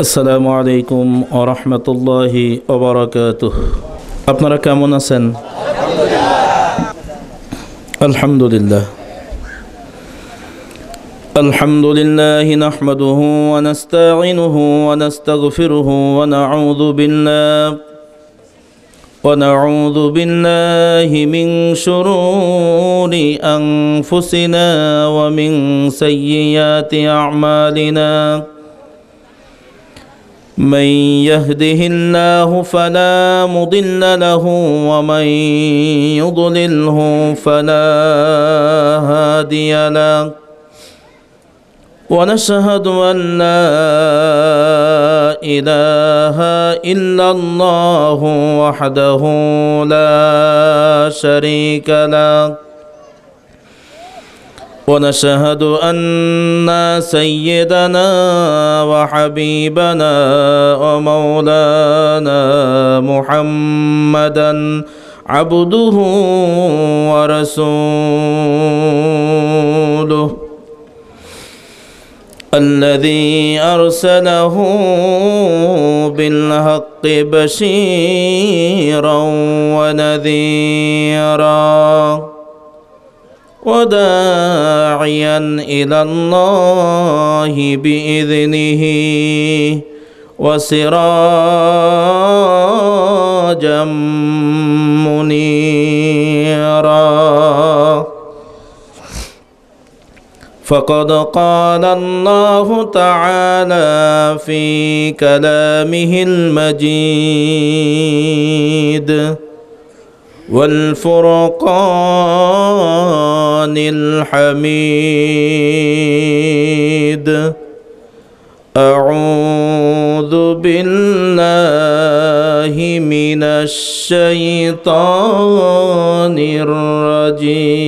আসসালামু আলাইকুম ওয়া রাহমাতুল্লাহি ওয়া বারাকাতুহু। আপনারা কেমন আছেন? আলহামদুলিল্লাহ। আলহামদুলিল্লাহি নাহমাদুহু ওয়া নাস্তাঈনুহু ওয়া নাস্তাগফিরুহু ওয়া নাউযু বিল্লাহি মিন শুরুরি আনফুসিনা ওয়া মিন সাইয়্যাতি আ'মালিনা। من يهده الله فلا مضل له ومن يضلله فلا هادي له ونشهد أن لا إله إلا الله وحده لا شريك له ونشهد أن سيدنا وحبيبنا ومولانا محمدا عبده ورسوله الذي أرسله بالحق بشيرا ونذيرا وداعيا إلى الله بإذنه وسراجا منيرا. فقد قال الله تعالى في كلامه المجيد والفرقان الحميد: أعوذ بالله من الشيطان الرجيم.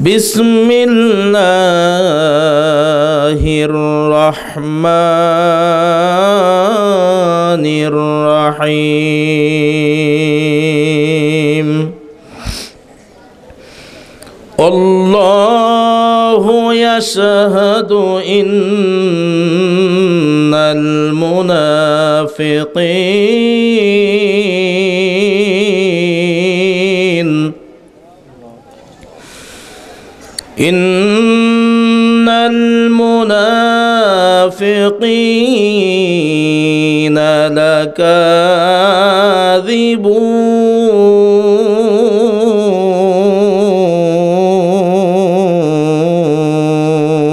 بسم الله الرحمن الرحيم. الله يشهد إن المنافقين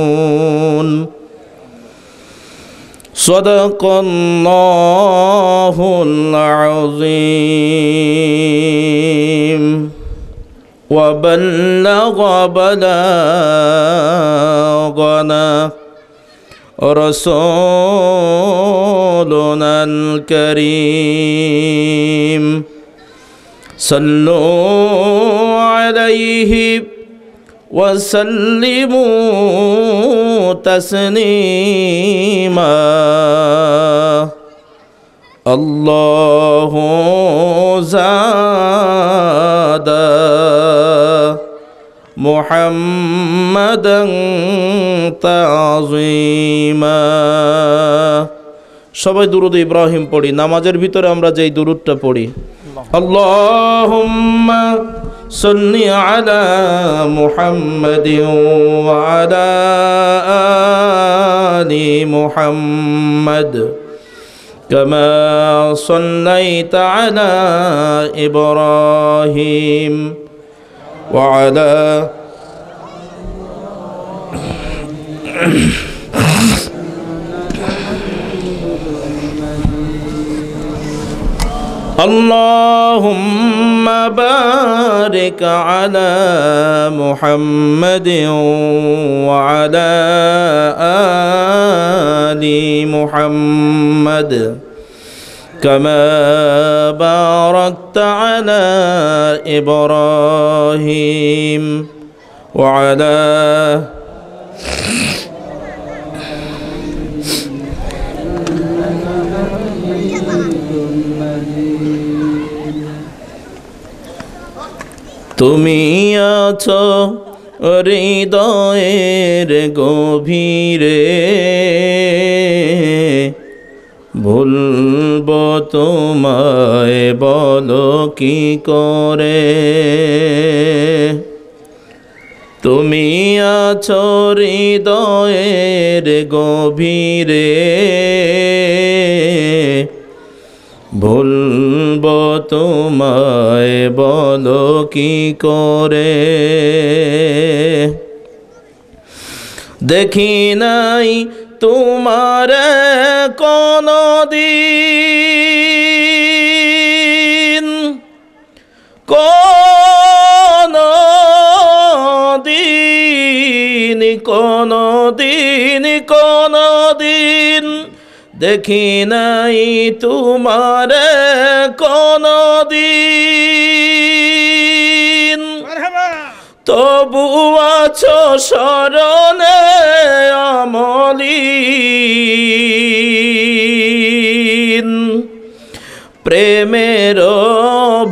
لكاذبون. صدق الله العظيم وبلغ بلاغنا رسولنا الكريم. صلوا عليه وسلموا تسليما. الله زاد মুহাম্মাদান তাযীমা। সবাই দুরূদ ইব্রাহিম পড়ি। নামাজের ভিতরে আমরা যেই দুরূদটা পড়ি, আল্লাহুম্মা সাল্লি আলা মুহাম্মাদিন ওয়া আলা আলি মুহাম্মাদ কামা সাল্লাইতা আলা ইব্রাহিম وعلى اللهم بارك على محمد وعلى آل محمد كما باركت على إبراهيم وعلى তুমি আছো হৃদয়ের গভীরে ভুলব তোমায় বলো কি করে। তুমি আছো হৃদয়ের গভীরে ভুলব তোমায় বলো কি করে। দেখি নাই তোমার কোনদিন কোনদিন দেখি নাই তোমার কোনদিন, তবু আছো স্মরণে অমলিন। প্রেমের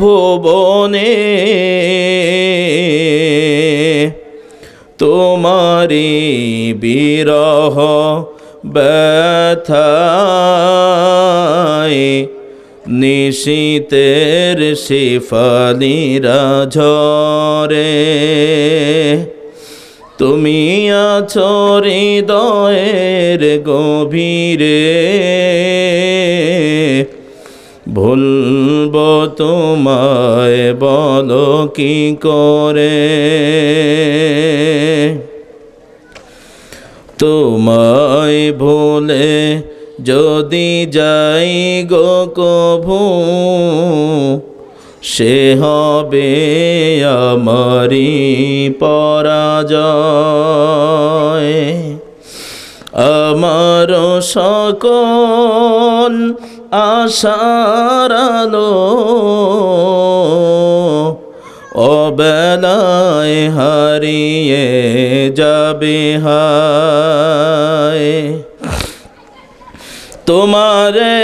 ভুবনে তোমারি বিরহ ব্যথায় নিশীতের শিফালিরা ঝরে। তুমি আছো হৃদয়ের গভীরে ভুলব তোমায় বলো কি করে। তোমায় ভুলে যদি যাই গো কভু সে হবে আমারি পরাজয়। আমার সকল আশার আলো অবেলায় হারিয়ে যাবে হায়। তোমারে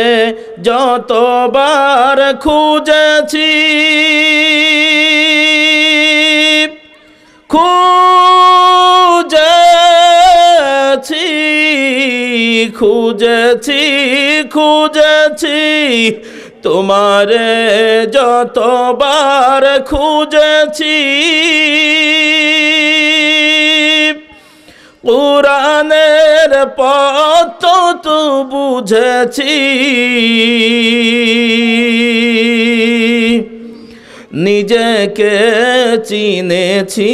যতবার খুঁজেছি খুঁজেছি তোমারে যতবার খুঁজেছি। কুরআনের পথ তো বুঝেছি, নিজেকে চিনেছি।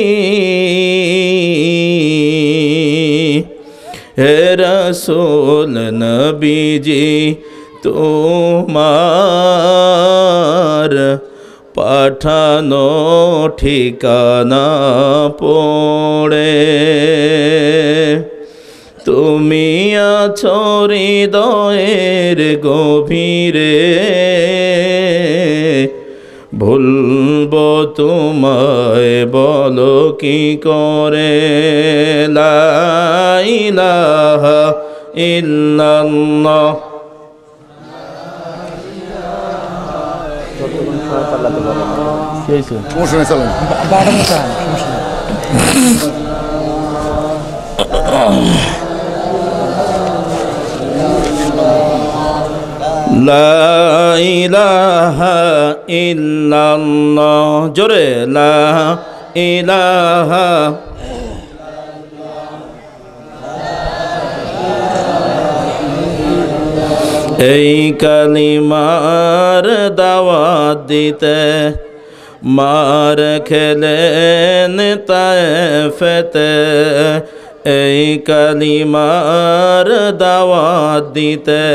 হে রাসূল নবীজি তোমার পাঠানো ঠিকানা পড়ে তুমি আছো হৃদয়ের গভীরে। ভুলব তোমায় বলো কি করে। লা ইলাহা ইল্লাল্লাহ। লা ইলাহা ইল্লাল্লাহ, জোরে লা ইলাহা। এই কালিমার দাওয়াত দিতে মার খেলেন তায়েফেতে। এই কালিমার দাওয়াত দিতে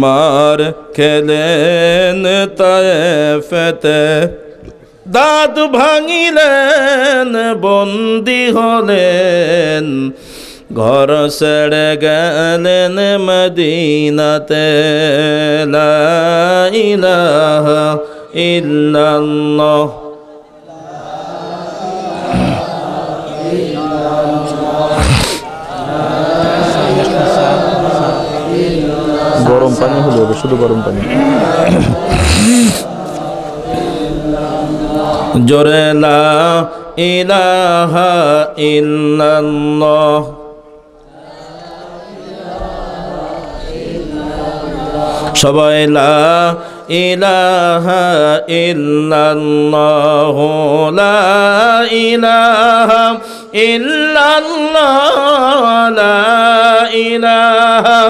মার খেলেন তায়েফেতে। দাঁত ভাঙিলেন, বন্দী হলেন, ঘর ছেড়ে গেলেন মদিনাতে। লা ইলাহা ইল্লাল্লাহ। গরম পানি হলে হবে, শুধু গরম পানি। জোরে লা ইলাহা ইল্লাল্লাহ সবাই লা ইলাহা ইল্লাল্লাহ লা ইলাহা ইল্লাল্লাহ লা ইলাহা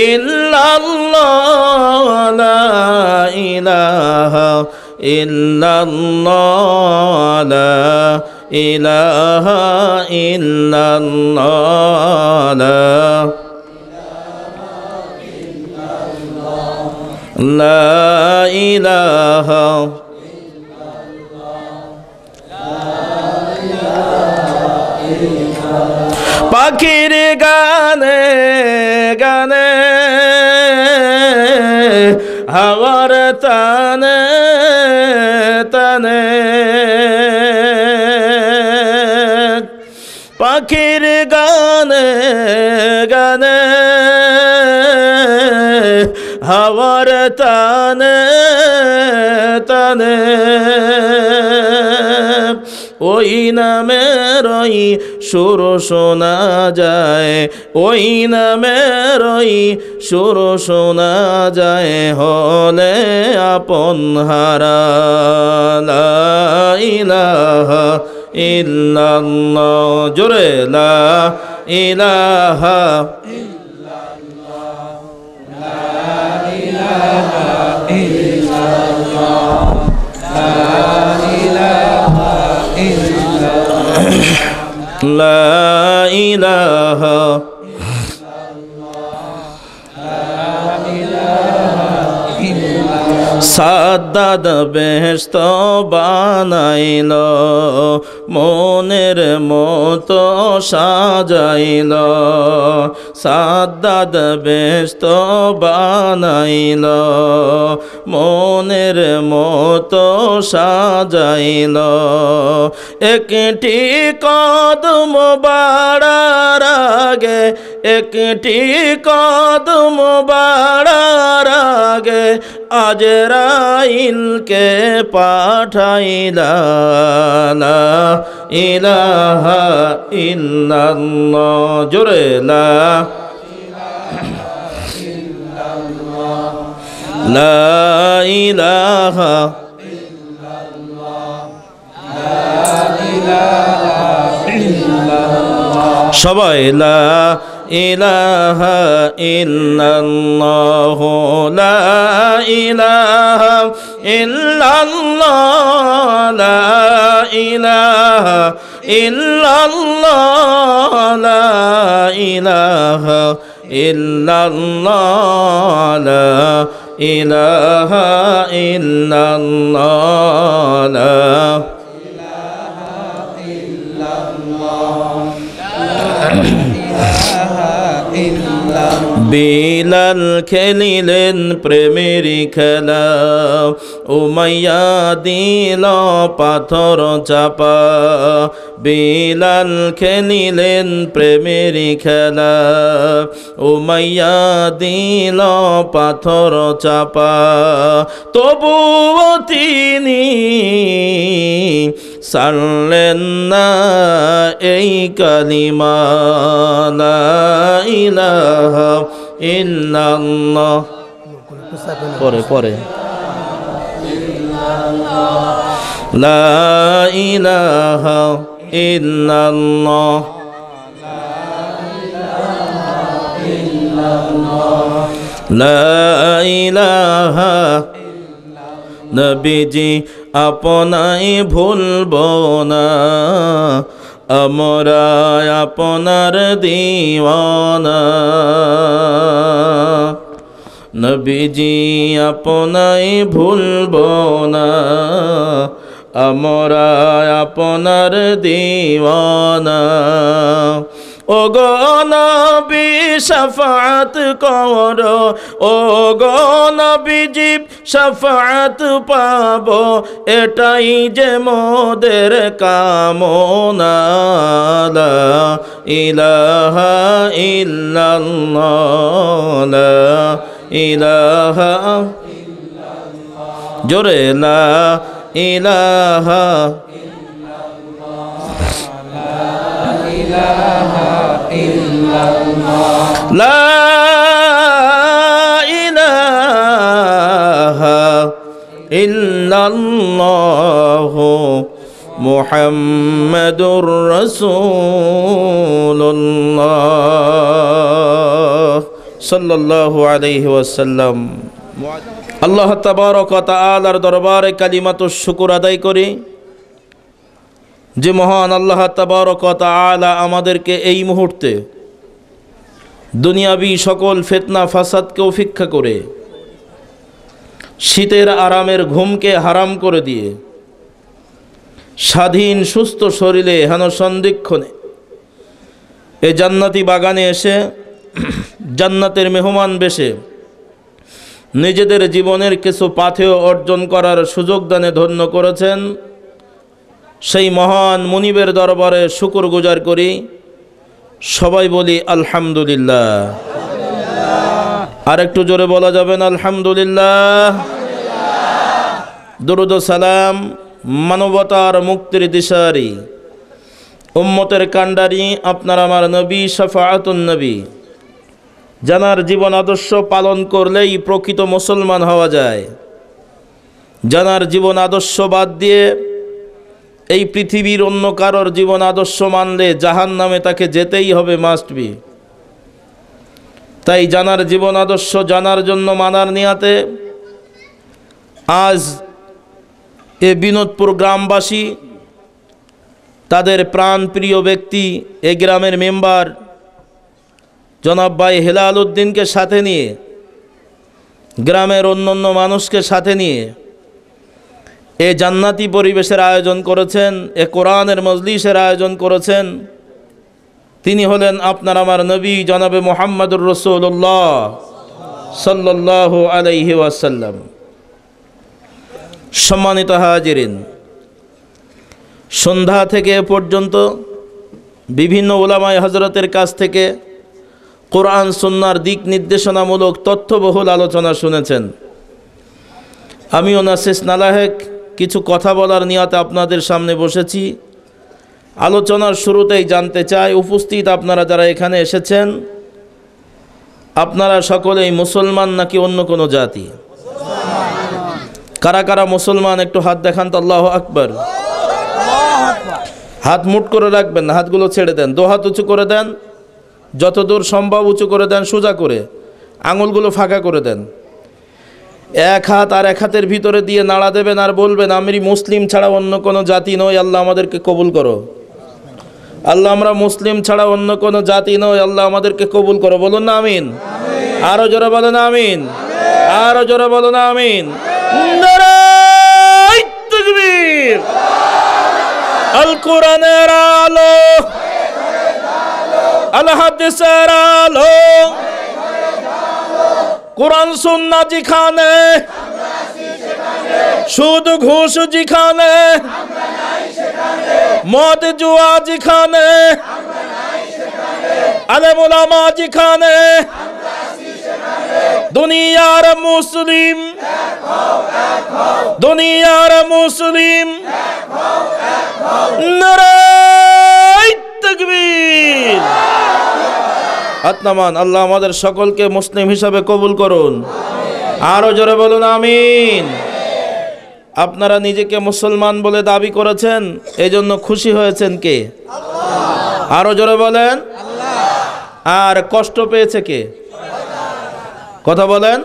ইল্লাল্লাহ লা ইলাহা ইল্লাল্লাহ লা ইলাহা ইল্লাল্লাহ লা ইলাহা পাখির গানে গানে হাওয়ার টানে টানে পাখির গানে গানে হাওয়ার টানে টানে ওই নামেরই সুর শোনা যায় ওই নামেরই সুর শোনা যায় হলে আপন হারা লা ইলাহা ইল্লাল্লাহ জোরে লা ইলাহা لا إله সাদ্দাদ বেহেশত বানাইল মনের মতো সাজাইল সাদ্দাদ বেহেশত বানাইল মনের মতো সাজাইল একটি কদম বাড়ার আগে একটি কদম বাড়ার আগে আজরাইলকে পাঠাইলা লা ইলাহা ইল্লাল্লাহ জোরে লা ইলাহা সবাই লা ইলাহা ইল্লাল্লাহ লা ইলাহা ইল্লাল্লাহ লা ইলাহা ইল্লাল্লাহ লা ইলাহা ইল্লাল্লাহ লা ইলাহা ইল্লাল্লাহ লা বিলাল খেলিলেন প্রেমের খেলা উমাইয়া দিল পাথর চাপা বিলাল খেলিলেন প্রেমের খেলা উমাইয়া দিল পাথর চাপা তবুও তিনি ছাড়লেন না এই কালিমা লা ইলাহা ইল্লাল্লাহ পরে পরে লা ইলাহা ইল্লাল্লাহ লা ইলাহা নবীজি আপনাই ভুলব না আমরা আপনার দিওয়ানা নবীজি আপনাই ভুলব না আমরা আপনার দিওয়ানা ওগো নবী শাফাআত করো ওগো নবীজি শাফাআত পাবো এটাই যে মোদের কামনা লা ইলাহা ইল্লাল্লাহ লা ইলাহা জোরে লা ইলাহা লা ইলাহা ইল্লাল্লাহু মুহাম্মাদুর রাসূলুল্লাহ সাল্লাল্লাহু আলাইহি ওয়াসাল্লাম। আল্লাহ তাবারক ওয়া তাআলার দরবারে কালিমাতুশ শুকর আদায় করি যে মহান আল্লাহ তাবারক ওয়া তাআলা আমাদেরকে এই মুহূর্তে দুনিয়াবি সকল ফিতনা ফাসাদকে উপেক্ষা করে শীতের আরামের ঘুমকে হারাম করে দিয়ে স্বাধীন সুস্থ শরীরে হেন সন্ধিক্ষণে এ জান্নাতি বাগানে এসে জান্নাতের মেহমান বেশে নিজেদের জীবনের কিছু পাথেয় অর্জন করার সুযোগ দানে ধন্য করেছেন সেই মহান মুনিবের দরবারে শুকর গুজার করি। সবাই বলি আলহামদুলিল্লাহ। আর একটু জোরে বলা যাবেন আলহামদুলিল্লাহ। দুরুদ ও সালাম মানবতার মুক্তির দিশারি উম্মতের কান্ডারি আপনার আমার নবী শাফাআতুন নবী জানার জীবন আদর্শ পালন করলেই প্রকৃত মুসলমান হওয়া যায়। জানার জীবন আদর্শ বাদ দিয়ে এই পৃথিবীর অন্য কারোর জীবন আদর্শ মানলে জাহান্নামে তাকে যেতেই হবে, মাস্ট বি। তাই জানার জীবন আদর্শ জানার জন্য মানার নিয়াতে আজ এ বিনোদপুর গ্রামবাসী তাদের প্রাণপ্রিয় ব্যক্তি এ গ্রামের মেম্বার জনাব ভাই হেলাল উদ্দিনকে সাথে নিয়ে গ্রামের অন্যান্য মানুষকে সাথে নিয়ে এ জান্নাতি পরিবেশের আয়োজন করেছেন, এ কোরআনের মজলিসের আয়োজন করেছেন। তিনি হলেন আপনার আমার নবী জনাবে মুহাম্মদুর রাসূলুল্লাহ সাল্লাল্লাহু আলাইহি ওয়াসাল্লাম। সম্মানিত হাজিরিন, সন্ধ্যা থেকে পর্যন্ত বিভিন্ন উলামায়ে হযরতের কাছ থেকে কোরআন সুন্নাহর দিক নির্দেশনামূলক তথ্যবহুল আলোচনা শুনেছেন। আমিও নাসিস নালাহেক কিছু কথা বলার নিয়তে আপনাদের সামনে বসেছি। আলোচনার শুরুতেই জানতে চাই, উপস্থিত আপনারা যারা এখানে এসেছেন আপনারা সকলেই মুসলমান নাকি অন্য কোনো জাতি? কারা কারা মুসলমান একটু হাত দেখান তো। আল্লাহু আকবার। হাত মুট করে রাখবেন না, হাতগুলো ছেড়ে দেন। দু হাত উঁচু করে দেন, যতদূর সম্ভব উঁচু করে দেন, সোজা করে আঙুলগুলো ফাঁকা করে দেন। এক হাত আর এক হাতের ভিতরে দিয়ে নাড়া দেবেন আর বলবেন আমি মুসলিম ছাড়া অন্য কোনো জাতি নই, আল্লাহ আমাদেরকে কবুল করো। আল্লাহ আমরা মুসলিম ছাড়া অন্য কোনো জাতি নই, আল্লাহ আমাদেরকে কবুল করো। বলুন না আমিন। আরো জোরে বলেন আমিন। আরো জোরে বলুন আমিন। নারায়ে তাকবীর। আল কোরআনের আলো, আল হাদিসের আলো, কোরআন সুন্নাহ যেখানে, সুদ ঘুষ যেখানে, মদ জুয়া যেখানে, আলেম ওলামা যেখানে, দুনিয়ার মুসলিম, দুনিয়ার মুসলিম। নারায়ে তাকবীর। আত্মান আল্লাহ আমাদের সকলকে মুসলিম হিসাবে কবুল করুন। আরো জোরে বলুন আমিন। আপনারা নিজেকে মুসলমান বলে দাবি করেছেন, এই জন্য খুশি হয়েছেন কে? আরো জোরে বলেন। আর কষ্ট পেয়েছে কে? কথা বলেন।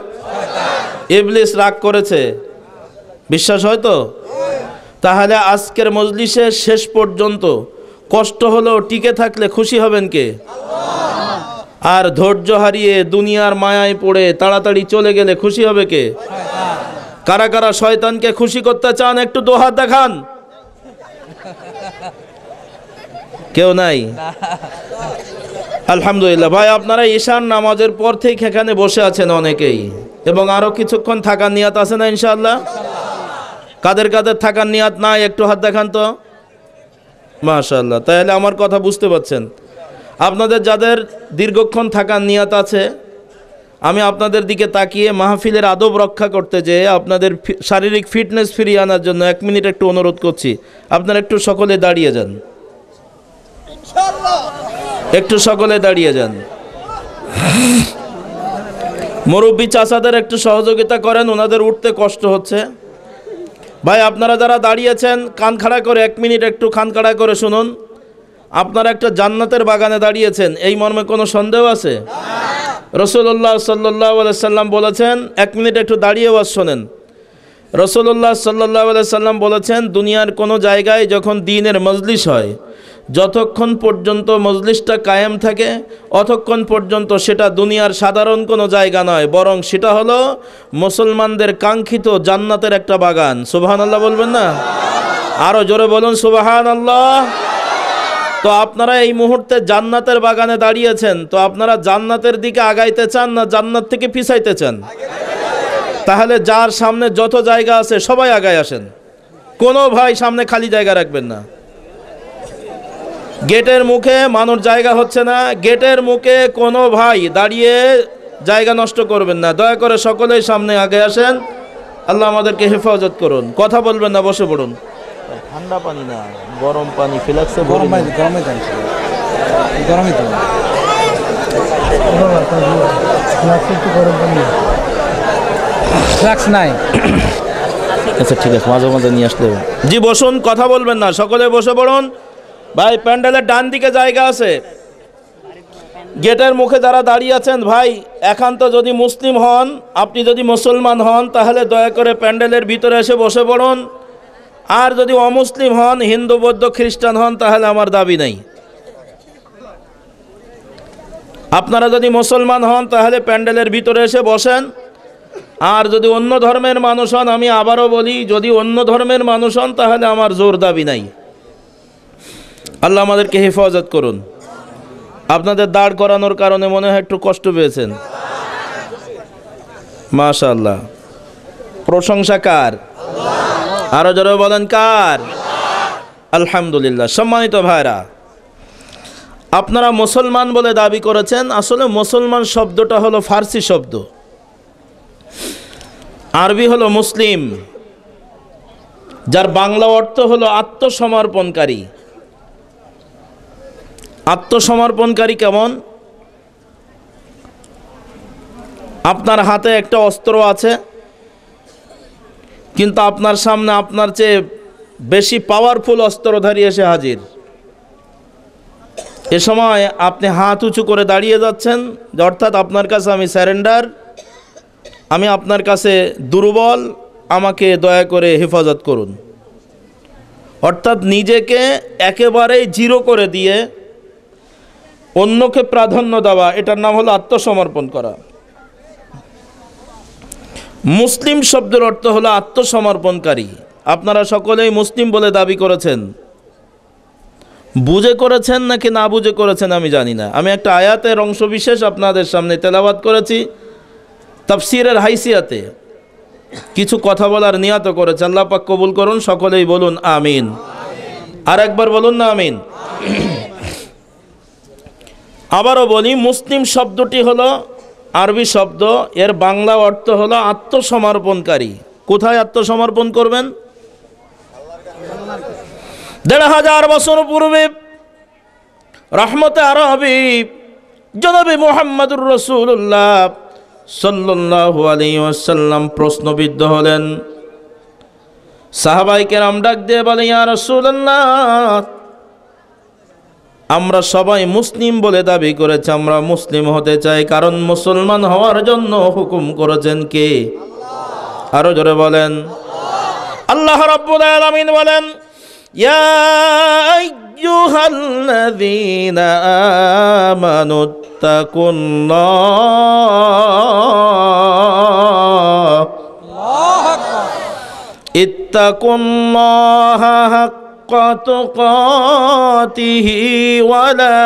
ইবলিস রাগ করেছে, বিশ্বাস হয় তো? তাহলে আজকের মজলিসে শেষ পর্যন্ত কষ্ট হলেও টিকে থাকলে খুশি হবেন কে? আর ধৈর্য হারিয়ে দুনিয়ার মায়ায় পড়ে তাড়াতাড়ি চলে গেলে খুশি হবে কে? কারা কারা শয়তানকে খুশি করতে চান একটু দু হাত দেখান। কেউ নাই? আলহামদুলিল্লাহ। ভাই আপনারা ঈশান নামাজের পর থেকে এখানে বসে আছেন অনেকেই, এবং আরো কিছুক্ষণ থাকার নিয়ত আছে না ইনশাআল্লাহ? কাদের কাদের থাকার নিয়ত নাই একটু হাত দেখান তো। মাশাআল্লাহ। তাহলে আমার কথা বুঝতে পারছেন। আপনাদের যাদের দীর্ঘক্ষণ থাকার নিয়ত আছে, আমি আপনাদের দিকে তাকিয়ে মাহফিলের আদব রক্ষা করতে যেয়ে আপনাদের শারীরিক ফিটনেস ফিরিয়ে আনার জন্য 1 মিনিট একটু অনুরোধ করছি। আপনারা একটু সকলে দাঁড়িয়ে যান। একটু সকলে দাঁড়িয়ে যান। মুরব্বী চাচাদের একটু সহযোগিতা করেন, ওনাদের উঠতে কষ্ট হচ্ছে। ভাই আপনারা যারা দাঁড়িয়েছেন কান খাড়া করে 1 মিনিট একটু কান খাড়া করে শুনুন। আপনারা একটা জান্নাতের বাগানে দাঁড়িয়েছেন, এই মর্মে কোনো সন্দেহ আছে? রাসূলুল্লাহ সাল্লাল্লাহু আলাইহি সাল্লাম বলেছেন, 1 মিনিট একটু দাঁড়িয়ে ওয়াজ শোনেন। রাসূলুল্লাহ সাল্লাল্লাহু আলাইহি সাল্লাম বলেছেন, দুনিয়ার কোনো জায়গায় যখন দ্বীনের মজলিস হয়, যতক্ষণ পর্যন্ত মজলিসটা কায়েম থাকে অতক্ষণ পর্যন্ত সেটা দুনিয়ার সাধারণ কোনো জায়গা নয়, বরং সেটা হলো মুসলমানদের কাঙ্ক্ষিত জান্নাতের একটা বাগান। সুবহানাল্লাহ বলবেন না? আরও জোরে বলুন সুবহানাল্লাহ। তো আপনারা এই মুহূর্তে জান্নাতের বাগানে দাঁড়িয়েছেন, তো আপনারা জান্নাতের দিকে আগাইতে চান না জান্নাত থেকে পিছাইতে চান? তাহলে যার সামনে যত জায়গা আছে সবাই আগায় আসেন, কোনো ভাই সামনে খালি জায়গা রাখবেন না। গেটের মুখে মানুষ জায়গা হচ্ছে না, গেটের মুখে কোনো ভাই দাঁড়িয়ে জায়গা নষ্ট করবেন না। দয়া করে সকলেই সামনে আগে আসেন। আল্লাহ আমাদেরকে হেফাজত করুন। কথা বলবেন না, বসে পড়ুন। ঠান্ডা পানি না, গরম পানি ফ্লাক্সে গরম পানি, গরমই তো ফ্লাক্স নাই। আচ্ছা ঠিক আছে, মাঝে মাঝে নিয়ে আসতে হবে। জি বসুন, কথা বলবেন না, সকলে বসে পড়ুন। ভাই প্যান্ডেলের ডান দিকে জায়গা আছে, গেটের মুখে যারা দাঁড়িয়ে আছেন ভাই একান্ত যদি মুসলিম হন, আপনি যদি মুসলমান হন তাহলে দয়া করে প্যান্ডেলের ভিতরে এসে বসে পড়ুন। আর যদি অমুসলিম হন, হিন্দু বৌদ্ধ খ্রিস্টান হন, তাহলে আমার দাবি নেই। আপনারা যদি মুসলমান হন তাহলে প্যান্ডেলের ভিতরে এসে বসেন। আর যদি অন্য ধর্মের মানুষ হন, আমি আবারও বলি, যদি অন্য ধর্মের মানুষ হন তাহলে আমার জোর দাবি নাই। আল্লাহ আমাদেরকে হেফাজত করুন। আপনাদের দাঁড় করানোর কারণে মনে হয় একটু কষ্ট পেয়েছেন। মাশাআল্লাহ, প্রশংসা কার? আরো জোরে বলেন কার? আলহামদুলিল্লাহ। সম্মানিত ভাইরা, আপনারা মুসলমান বলে দাবি করেছেন, আসলে মুসলমান শব্দটা হলো ফার্সি শব্দ, আরবি হলো মুসলিম, যার বাংলা অর্থ হলো আত্মসমর্পণকারী। আত্মসমর্পণকারী কেমন? আপনার হাতে একটা অস্ত্র আছে, কিন্তু আপনার সামনে আপনার চেয়ে বেশি পাওয়ারফুল অস্ত্রধারী এসে হাজির। এ সময় আপনি হাত উঁচু করে দাঁড়িয়ে যাচ্ছেন, অর্থাৎ আপনার কাছে আমি স্যারেন্ডার, আমি আপনার কাছে দুর্বল, আমাকে দয়া করে হেফাজত করুন। অর্থাৎ নিজেকে একেবারেই জিরো করে দিয়ে অন্যকে প্রাধান্য দেওয়া, এটার নাম হলো আত্মসমর্পণ করা। মুসলিম শব্দের অর্থ হলো আত্মসমর্পণকারী। আপনারা সকলেই মুসলিম বলে দাবি করেছেন, বুঝে করেছেন নাকি না বুঝে করেছেন আমি জানি না। আমি একটা আয়াতের অংশবিশেষ আপনাদের সামনে তেলাওয়াত করেছি, তাফসীরের হাইসিয়াতে কিছু কথা বলার নিয়ত করেছে। আল্লাহ পাক কবুল করুন, সকলেই বলুন আমিন। আর একবার বলুন না আমিন। আবারও বলি, মুসলিম শব্দটি হলো আরবি শব্দ, এর বাংলা অর্থ হলো আত্মসমর্পণকারী। কোথায় আত্মসমর্পণ করবেন? ১৫০০ বছর পূর্বে রহমতে আরবি জনাবে মুহাম্মদুর রাসূলুল্লাহ সাল্লাল্লাহু আলাইহি ওয়াসাল্লাম প্রশ্নবিদ্ধ হলেন। সাহাবায়ে কেরাম ডাক দিয়ে বলে, ইয়া রাসূলুল্লাহ, আমরা সবাই মুসলিম বলে দাবি করেছি, আমরা মুসলিম হতে চাই, কারণ মুসলমান হওয়ার জন্য হুকুম করেছেন কে? আরো জোরে বলেন। আল্লাহ রাব্বুল আলামিন বলেন, ইয়া আইয়ুহাল্লাযীনা আমানুত্তাকুল্লাহ ইত্তাকুল্লাহা হাক্কা তুকাতিহি ওয়ালা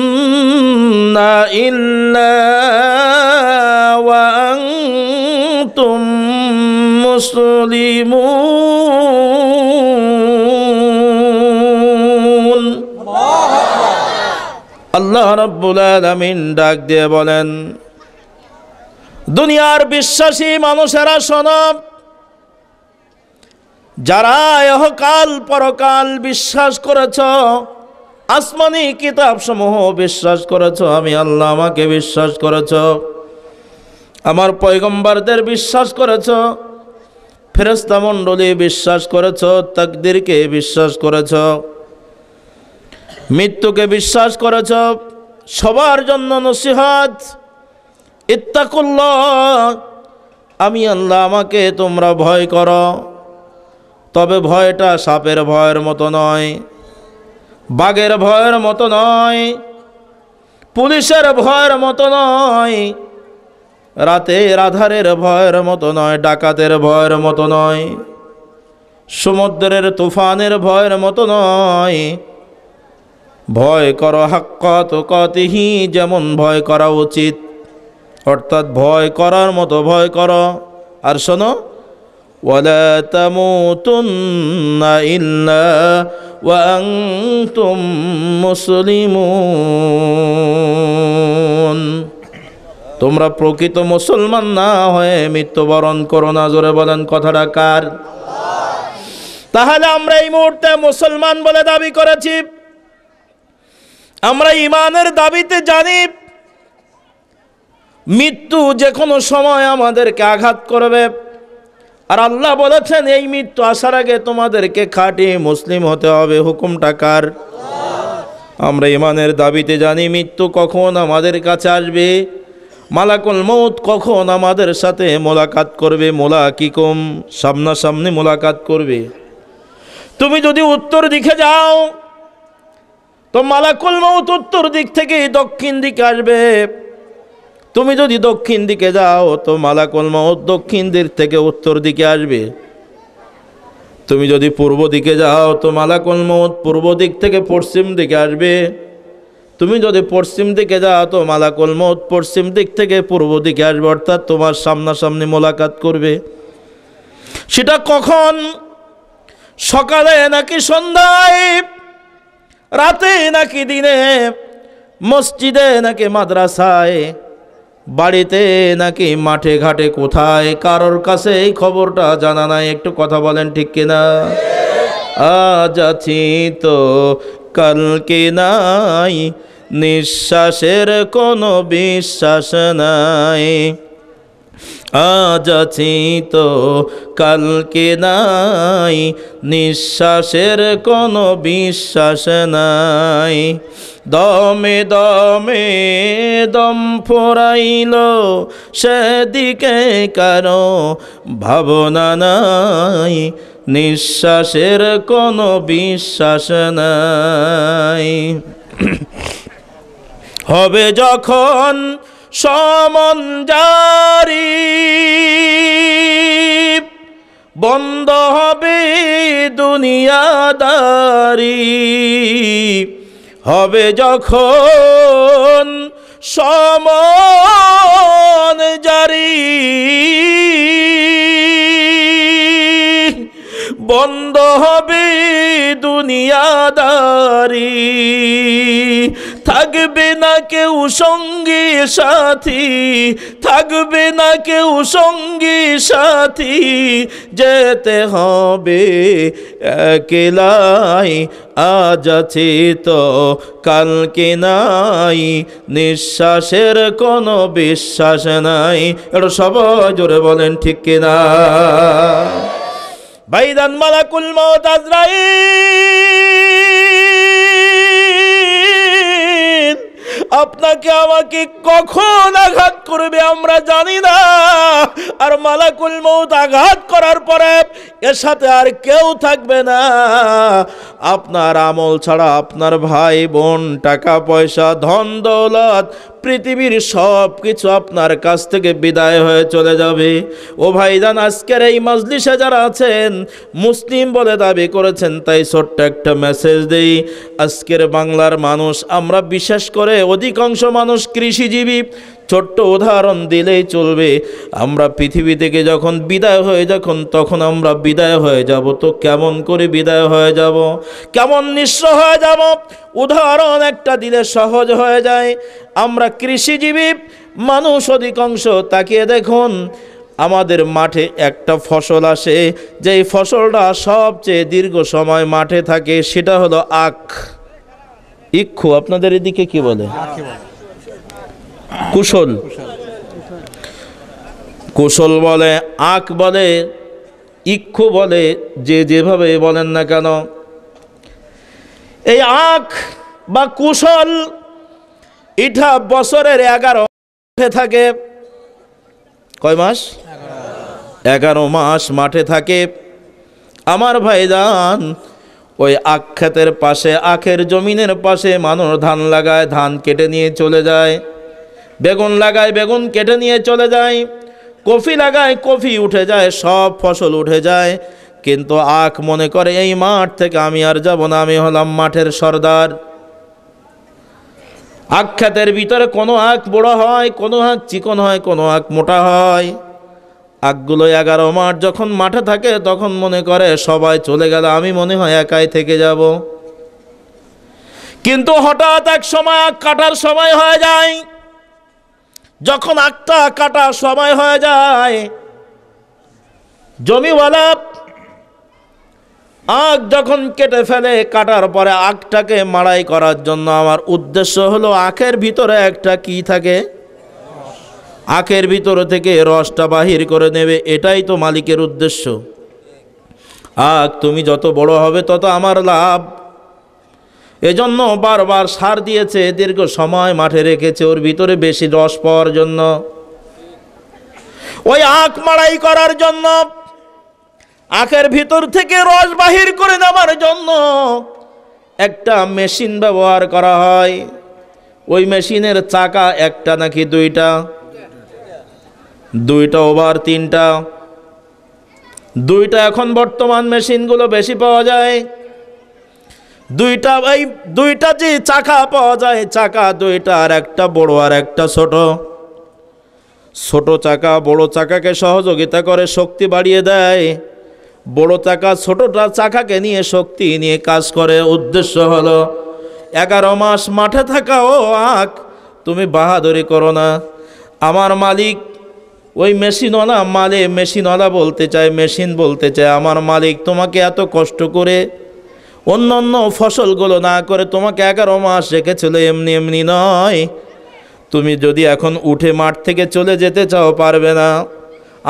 তামুতুন্না ইল্লা ওয়া আনতুম মুসলিমুন। আল্লাহ রাব্বুল আলামিন ডাক দিয়ে বলেন, দুনিয়ার বিশ্বাসী মানুষেরা শোনো, যারা ইহকাল পরকাল বিশ্বাস করেছ, আসমানি কিতাব সমূহ বিশ্বাস করেছ, আমি আল্লাহ আমাকে বিশ্বাস করেছ, আমার পয়গম্বরদের বিশ্বাস করেছ, ফেরেশতা মণ্ডলী বিশ্বাস করেছ, তাকদীরকে বিশ্বাস করেছ, মৃত্যুকে বিশ্বাস করেছ, সবার জন্য নসিহত, ইত্তাকুল্লাহ, আমি আল্লাহ আমাকে তোমরা ভয় করো। তবে ভয়টা সাপের ভয়ের মতো নয়, বাঘের ভয়ের মতো নয়, পুলিশের ভয়ের মতো নয়, রাতের আধারের ভয়ের মতো নয়, ডাকাতের ভয়ের মতো নয়, সমুদ্রের তুফানের ভয়ের মতো নয়। ভয় করো হাক্কা তুকাতিহি, যেমন ভয় করা উচিত, অর্থাৎ ভয় করার মতো ভয় করো। আর শোনো, ওয়ালা তামুতুন্না ইল্লা ওয়া আনতুম মুসলিমুন, তোমরা প্রকৃত মুসলমান না হয়ে মৃত্যুবরণ করো না। জোরে বলেন কথাটা কার? তাহলে আমরা এই মুহূর্তে মুসলমান বলে দাবি করেছি, আমরা ঈমানের দাবিতে জানি মৃত্যু যে কোনো সময় আমাদেরকে আঘাত করবে। আর আল্লাহ বলেছেন এই মৃত্যু আসার আগে তোমাদেরকে খাঁটি মুসলিম হতে হবে। হুকুমটা কার? আমরা ঈমানের দাবিতে জানি মৃত্যু কখন আমাদের কাছে আসবে, মালাকুল মউত কখন আমাদের সাথে মোলাকাত করবে, মোলাকিকুম, সামনাসামনি মোলাকাত করবে। তুমি যদি উত্তর দিকে যাও তো মালাকুল মউত উত্তর দিক থেকে দক্ষিণ দিকে আসবে। তুমি যদি দক্ষিণ দিকে যাও তো মালাকুল মউত দক্ষিণ দিক থেকে উত্তর দিকে আসবে। তুমি যদি পূর্ব দিকে যাও তো মালাকুল মউত পূর্ব দিক থেকে পশ্চিম দিকে আসবে। তুমি যদি পশ্চিম দিকে যাও তো মালাকুল মউত পশ্চিম দিক থেকে পূর্ব দিকে আসবে, অর্থাৎ তোমার সামনাসামনি মোলাকাত করবে। সেটা কখন? সকালে নাকি সন্ধ্যায়, রাতে নাকি দিনে, মসজিদে নাকি মাদ্রাসায়, বাড়িতে নাকি মাঠে ঘাটে, কোথায়? কারোর কাছে এই খবরটা জানা নাই। একটু কথা বলেন ঠিক কিনা? আজ আছি তো কালকে নাই, নিঃশ্বাসের কোনো বিশ্বাস নাই। আজ আছি তো কালকে নাই, নিঃশ্বাসের কোনো বিশ্বাস নাই। দমে দমে দম ফুরাইল, সেদিকে কারো ভাবনা নাই, নিঃশ্বাসের কোনো বিশ্বাস নাই। হবে যখন সমন জারি, বন্ধ হবে দুনিয়াদারি। হবে যখন সমন জারি, বন্ধ হবে দুনিয়াদারি। থাকবে না কেউ সঙ্গী সাথী, থাকবে না কেউ সঙ্গী সাথী, যেতে হবে একলাই। আজ আছে তো কালকে নাই, নিঃশ্বাসের কোনো বিশ্বাস নাই। এটা সবাই জোরে বলেন ঠিক কিনা? ভাইদান মালাকুল মউত আজরাইল আপনাকে আমাকে কখন আঘাত করবে আমরা জানি না। আর মালাকুল মউত আঘাত করার পরে এর সাথে আর কেউ থাকবে না। আপনার আমল ছাড়া আপনার ভাই বোন, টাকা পয়সা, ধন দৌলত, পৃথিবীর সব কিছু আপনার কাছ থেকে বিদায় হয়ে চলে যাবে। ও ভাইজান, আজকের এই মজলিসে যারা আছেন মুসলিম বলে দাবি করেছেন, তাই ছোট্ট একটা মেসেজ দেই। আজকের বাংলার মানুষ, আমরা বিশেষ করে অধিকাংশ মানুষ কৃষিজীবী। ছোট্ট উদাহরণ দিলেই চলবে। আমরা পৃথিবী থেকে যখন বিদায় হয়ে তখন আমরা বিদায় হয়ে যাব তো কেমন করে বিদায় হয়ে যাব, কেমন নিঃস্ব হয়ে যাব? উদাহরণ একটা দিলে সহজ হয়ে যায়। আমরা কৃষিজীবী মানুষ অধিকাংশ, তাকিয়ে দেখুন আমাদের মাঠে একটা ফসল আসে, যেই ফসলটা সবচেয়ে দীর্ঘ সময় মাঠে থাকে, সেটা হলো আখ। ইক্ষু আপনাদের এদিকে কি বলে? কুশল, কুশল বলে, আখ বলে, ইক্ষু বলে, যে যেভাবে বলেন না কেন। এই আখ বা কুশল এটা বছরের 11 মাঠে থাকে। কয় মাস? 11 মাস মাঠে থাকে। আমার ভাইজান, ওই আখ ক্ষেতের পাশে, আখের জমিনের পাশে মানুষ ধান লাগায়, ধান কেটে নিয়ে চলে যায়। বেগুন লাগায়, বেগুন কেটে নিয়ে চলে যায়। কফি লাগায়, কফি উঠে যায়, সব ফসল উঠে যায়। কিন্তু আখ মনে করে এই মাঠ থেকে আমি আর যাব না, আমি হলাম মাঠের সর্দার। আখ ক্ষেতের ভিতরে কোনো আখ বড় হয়, কোনো আখ চিকন হয়, কোনো আখ মোটা হয়। আখগুলো 11 মাস যখন মাঠে থাকে তখন মনে করে সবাই চলে গেল, আমি মনে হয় একাই থেকে যাব। কিন্তু হঠাৎ এক সময় আখ কাটার সময় হয়ে যায়। যখন আখটা কাটার সময় হয়ে যায়, জমিওয়ালা আখ যখন কেটে ফেলে, কাটার পরে আখটাকে মাড়াই করার জন্য, আমার উদ্দেশ্য হলো আখের ভিতরে একটা কি থাকে, আখের ভিতর থেকে রসটা বাহির করে নেবে, এটাই তো মালিকের উদ্দেশ্য। আখ তুমি যত বড় হবে তত আমার লাভ। এজন্য বারবার সার দিয়েছে, দীর্ঘ সময় মাঠে রেখেছে ওর ভিতরে বেশি রস পাওয়ার জন্য। ওই আখ মাড়াই করার জন্য, আখের ভিতর থেকে রস বাহির করে নেওয়ার জন্য একটা মেশিন ব্যবহার করা হয়। ওই মেশিনের চাকা একটা নাকি দুইটা? দুইটা ওভার তিনটা, দুইটা এখন বর্তমান মেশিনগুলো বেশি পাওয়া যায়। দুইটা, এই দুইটা যে চাকা পাওয়া যায়, চাকা দুইটা, আর একটা বড় আর একটা ছোট। ছোট চাকা বড় চাকাকে সহযোগিতা করে, শক্তি বাড়িয়ে দেয়। বড় চাকা ছোটটা চাকাকে নিয়ে শক্তি নিয়ে কাজ করে। উদ্দেশ্য হলো 11 মাস মাঠে থাকা ও আখ, তুমি বাহাদুরি করো না। আমার মালিক, ওই মেশিনওয়ালা, মেশিনওয়ালা বলতে চায়, মেশিন বলতে চায়, আমার মালিক তোমাকে এত কষ্ট করে অন্য অন্য ফসলগুলো না করে তোমাকে 11 মাস রেখেছিল, এমনি এমনি নয়। তুমি যদি এখন উঠে মাঠ থেকে চলে যেতে চাও, পারবে না।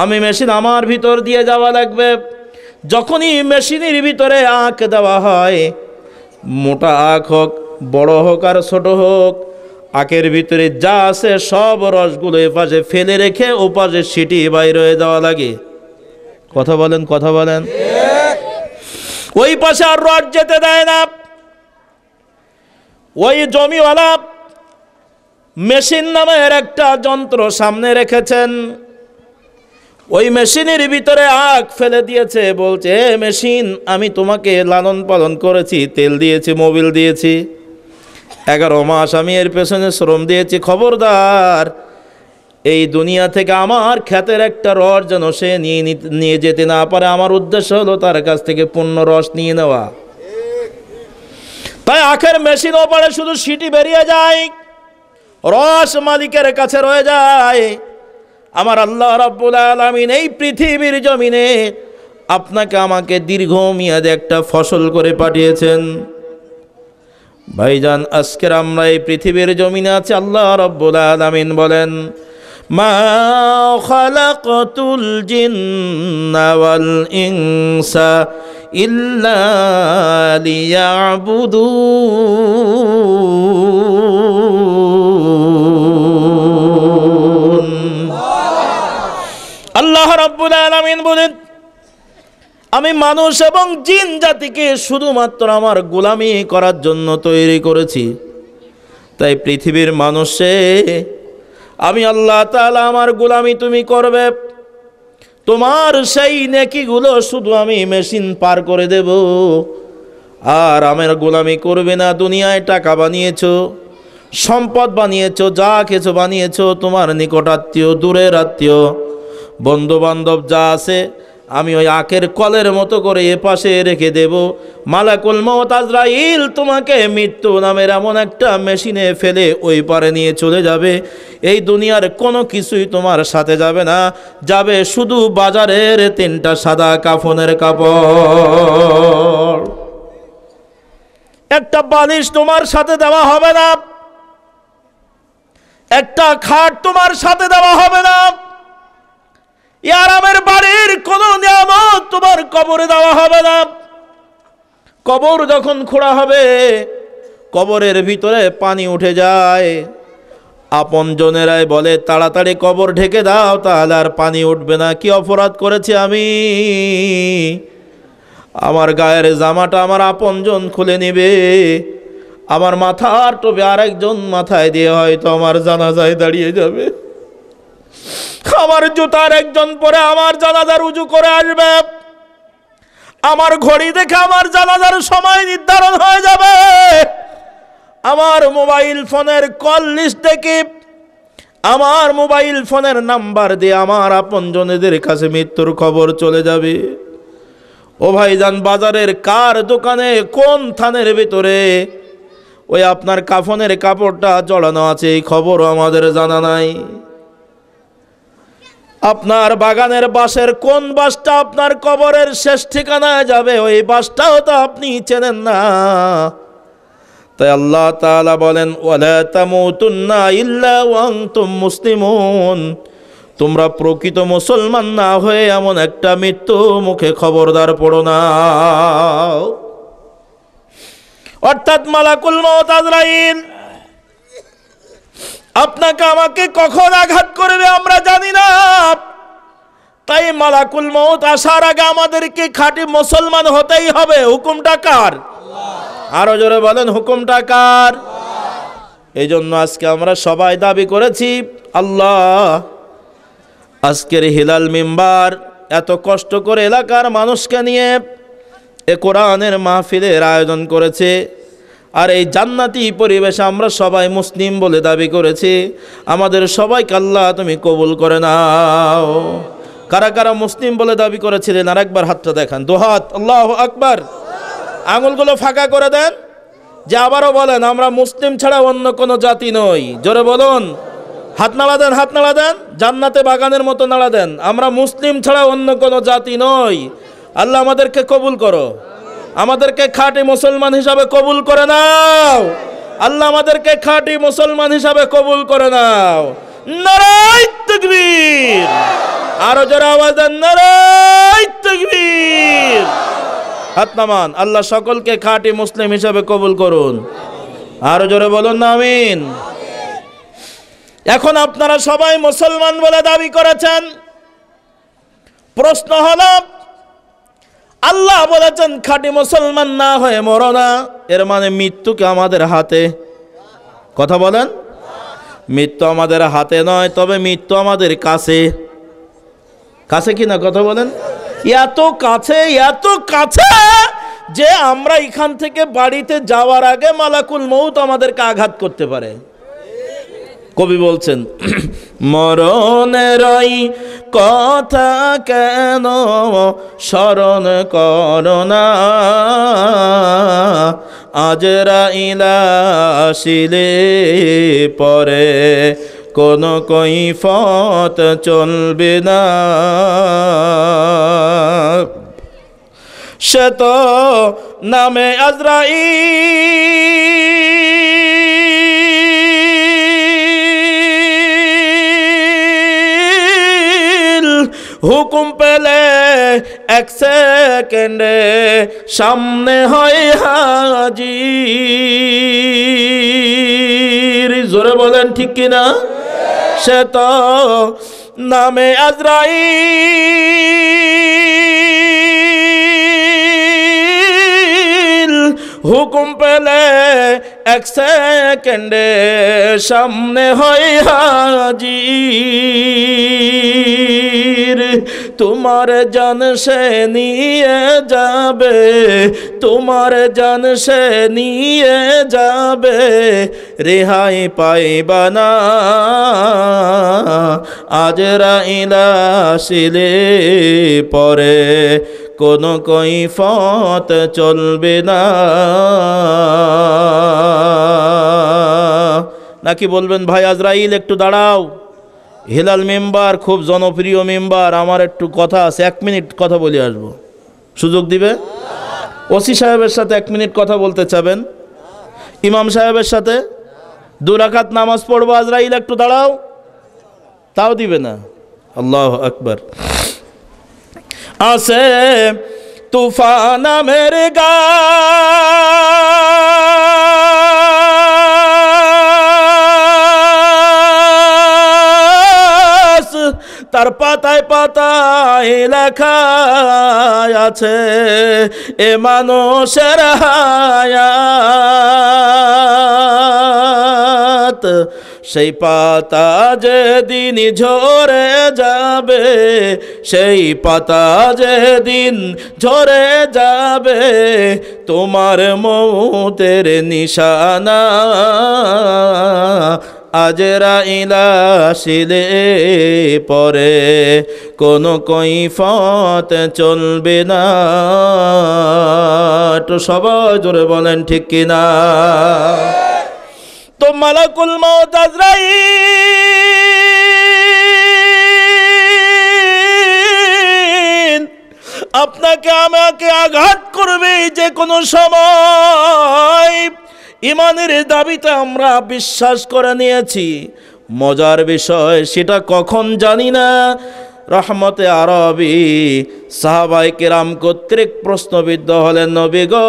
আমি মেশিন আমার ভিতর দিয়ে যাওয়া লাগবে। যখনই মেশিনের ভিতরে আখ দেওয়া হয়, মোটা আখ হোক, বড় হোক আর ছোট হোক, আখের ভিতরে যা আছে সব রসগুলো এপাশে ফেলে রেখে ওপাশে সিটি বাইরে হয়ে যাওয়া লাগে। কথা বলেন, কথা বলেন। ওই পাশে আর রস যেতে দেয় না। ওই জমিওয়ালা মেশিন নামের একটা যন্ত্র সামনে রেখেছেন। ওই মেশিনের ভিতরে আখ ফেলে দিয়েছে, বলছে মেশিন, আমি তোমাকে লালন পালন করেছি, তেল দিয়েছি, মোবিল দিয়েছি, 11 মাস আমি এর পেছনে শ্রম দিয়েছি। খবরদার, এই দুনিয়া থেকে আমার ক্ষেতের একটা রস যেন সে নিয়ে যেতে না পারে। আমার উদ্দেশ্য হলো তার কাছ থেকে পূর্ণ রস নিয়ে নেওয়া। তাই আখের মেশিন ওপারে শুধু সিটি বেরিয়ে যায়, রস মালিকের কাছে রয়ে যায়। আমার আল্লাহ রাব্বুল আলামিন এই পৃথিবীর জমিনে আপনাকে আমাকে দীর্ঘমেয়াদী একটা ফসল করে পাঠিয়েছেন। ভাইজান, আজকের আমরা এই পৃথিবীর জমিনে আছি, আল্লাহ রাব্বুল আলামিন বলেন, মা খালাকতুল জিন্না ওয়াল ইনসা ইল্লা লিয়াবুদুন। আল্লাহ রাব্বুল আলামিন বলেন, আমি মানুষ এবং জিন জাতিকে শুধুমাত্র আমার গোলামি করার জন্য তৈরি করেছি। তাই পৃথিবীর মানুষে আমি আল্লাহ তাআলা আমার গোলামি তুমি করবে, তোমার সেই নেকিগুলো শুধু আমি মেশিন পার করে দেব, আর আমার গোলামি করবে না। দুনিয়ায় টাকা বানিয়েছো, সম্পদ বানিয়েছো, যা কিছু বানিয়েছো, তোমার নিকট আত্মীয়, দূরের আত্মীয়, বন্ধু বান্ধব যা আছে, আমি ওই আখের কলের মতো করে এ পাশে রেখে দেব। মালাকুল মউত আজরাইল তোমাকে মৃত্যু নামের এমন একটা মেশিনে ফেলে ওই পারে নিয়ে চলে যাবে। এই দুনিয়ার কোনো কিছুই তোমার সাথে যাবে না, যাবে শুধু বাজারের 3টা সাদা কাফনের কাপড়। একটা বালিশ তোমার সাথে দেওয়া হবে না, একটা খাট তোমার সাথে দেওয়া হবে না, আরামের বাড়ির কোন নিয়ামত তোমার কবরে দেওয়া হবে না। কবর যখন খোঁড়া হবে, কবরের ভিতরে পানি উঠে যায়, আপন জনেরাই বলে তাড়াতাড়ি কবর ঢেকে দাও, তাহলে আর পানি উঠবে না। কি অপরাধ করেছি আমি? আমার গায়ের জামাটা আমার আপনজন খুলে নিবে, আমার মাথার টুপি আরেকজন মাথায় দিয়ে হয়তো আমার জানাজায় দাঁড়িয়ে যাবে, আমার জুতার একজন পরে আমার জানাজার উজু করে আসবে, আমার ঘড়ি দেখে আমার জানাজার সময় নির্ধারণ হয়ে যাবে, আমার মোবাইল ফোনের কল লিস্ট দেখে, আমার মোবাইল ফোনের নাম্বার দিয়ে আমার আপনজনেদের কাছে মৃত্যুর খবর চলে যাবে। ও ভাইজান, বাজারের কার দোকানে কোন থানের ভিতরে ওই আপনার কাফনের কাপড়টা জড়ানো আছে, এই খবরও আমাদের জানা নাই। আপনার বাগানের বাঁশের কোন বাঁশটা আপনার কবরের শেষ ঠিকানায় যাবে, ওই বাঁশটাও তো আপনি চেনেন না। তাই আল্লাহ তাআলা বলেন, ওয়ালা তামুতুন্না ইল্লা ওয়া আনতুম মুসলিমুন, তোমরা প্রকৃত মুসলমান না হয়ে এমন একটা মৃত্যু মুখে খবরদার পড়ো না। অর্থাৎ মালাকুল মউত আজরাইল আপনাকে আমাকে কখন আঘাত করবে আমরা জানি না। তাই মালাকুল মউত আসার আগে আমাদেরকে খাঁটি মুসলমান হতেই হবে। হুকুমটা কার? আরো জোরে বলেন, হুকুমটা কার? এই জন্য আজকে আমরা সবাই দাবি করেছি, আল্লাহ আজকের হিলাল মিম্বার এত কষ্ট করে এলাকার মানুষকে নিয়ে এ কোরআনের মাহফিলের আয়োজন করেছে, আর এই জান্নাতি পরিবেশে আমরা সবাই মুসলিম বলে দাবি করেছি। আমাদের সবাইকে আল্লাহ তুমি কবুল করে নাও। কারা কারা মুসলিম বলে দাবি করেছিলেন আর একবার হাতটা দেখান, দুহাত, আল্লাহু আকবার। আঙুলগুলো ফাঁকা করে দেন, যে আবারও বলেন আমরা মুসলিম ছাড়া অন্য কোনো জাতি নই। জোরে বলুন, হাত নাড়া দেন, হাত নাড়া দেন, জান্নাতে বাগানের মতো নাড়া দেন। আমরা মুসলিম ছাড়া অন্য কোনো জাতি নই। আল্লাহ আমাদেরকে কবুল করো, আমাদেরকে খাঁটি মুসলমান হিসাবে কবুল করে নাও। আল্লাহ আমাদেরকে খাঁটি মুসলমান হিসাবে কবুল করে নাও। নারায়ে তাকবীর, আরো জোরে আওয়াজ দেন, নারায়ে তাকবীর। হাত নামান। আল্লাহ সকলকে খাঁটি মুসলিম হিসাবে কবুল করুন। আরো জোরে বলুন না আমিন। এখন আপনারা সবাই মুসলমান বলে দাবি করেছেন, প্রশ্ন হলো, আল্লাহ বলেছেন খাঁটি মুসলমান না হয়ে মরো না, এর মানে মৃত্যু কি আমাদের হাতে? কথা বলেন। মৃত্যু আমাদের হাতে নয়, তবে মৃত্যু আমাদের কাছে। কাছে কি না? কথা বলেন। এত কাছে, এত কাছে যে আমরা এখান থেকে বাড়িতে যাওয়ার আগে মালাকুল মউত আমাদেরকে আঘাত করতে পারে। কবি বলছেন, মরণেরই কথা কেন স্মরণ করো না, আজরাইল আসিলে পরে কোনো কৈফিয়ত চলবে না। সে তো নামে আজরাইল, হুকুম পেলে 1 সেকেন্ডে সামনে হয় হাজির। জোরে বলেন ঠিক কিনা? সে তো নামে আজরাইল, হুকুম পেলে এক সেকেন্ডে সামনে হয় হাজির। তোমার জান সে নিয়ে যাবে, তোমার জান সে নিয়ে যাবে, রেহাই পাইবা না আজরাইল আসিলে পরে, কোনো কৈফত চলবে না। নাকি বলবেন ভাই আজরাইল একটু দাঁড়াও, হেলাল মেম্বার খুব জনপ্রিয় মেম্বার, আমার একটু কথা আছে, 1 মিনিট কথা বলে আসবো, সুযোগ দিবে? ওসি সাহেবের সাথে 1 মিনিট কথা বলতে চাবেন? ইমাম সাহেবের সাথে 2 রাকাত নামাজ পড়বো, আজরাইল একটু দাঁড়াও, তাও দিবে না। আল্লাহু আকবার। আসে তুফান মেরে গাছ, তার পাতায় পাতায় লেখা আছে এ মানুষের হায়াত। সেই পাতা যেদিন ঝরে যাবে, সেই পাতা যেদিন ঝরে যাবে, তোমার মৌতের নিশানা আজরাইল আসিলে পরে, কোনো কৈফত চলবে না। তো সবাই জোরে বলেন ঠিক কিনা? তো মালাকুল মউত আজরাইল আপনাকে আমাকে আঘাত করবে যে কোনো সময়। ইমানের দাবিতে আমরা বিশ্বাস করে নিয়েছি, মজার বিষয় সেটা কখন জানি না। রহমতে আরবি সাহাবায়ে কেরাম কর্তৃক প্রশ্নবিদ্ধ হলেন, নবী গো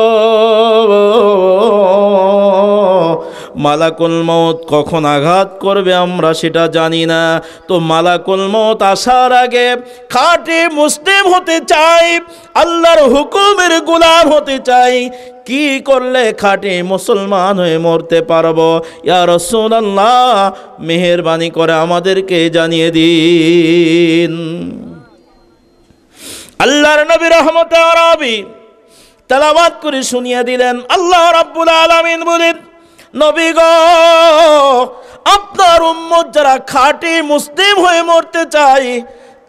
মালাকুল মউত কখন আঘাত করবে আমরা সেটা জানি না। তো মালাকুল মউত আসার আগে খাঁটি মুসলিম হতে চাই, আল্লাহর হুকুমের গোলাম হতে চাই, কি করলে খাঁটি মুসলমান হয়ে মরতে পারবো? ইয়া রাসূলুল্লাহ মেহেরবানি করে আমাদেরকে জানিয়ে দিন। আল্লাহর নবী রহমতে আরবি তেলাওয়াত করে শুনিয়ে দিলেন। আল্লাহ রাব্বুল আলামিন বলেন, নবী গো আপনার উম্মত যারা খাঁটি মুসলিম হয়ে মরতে চায়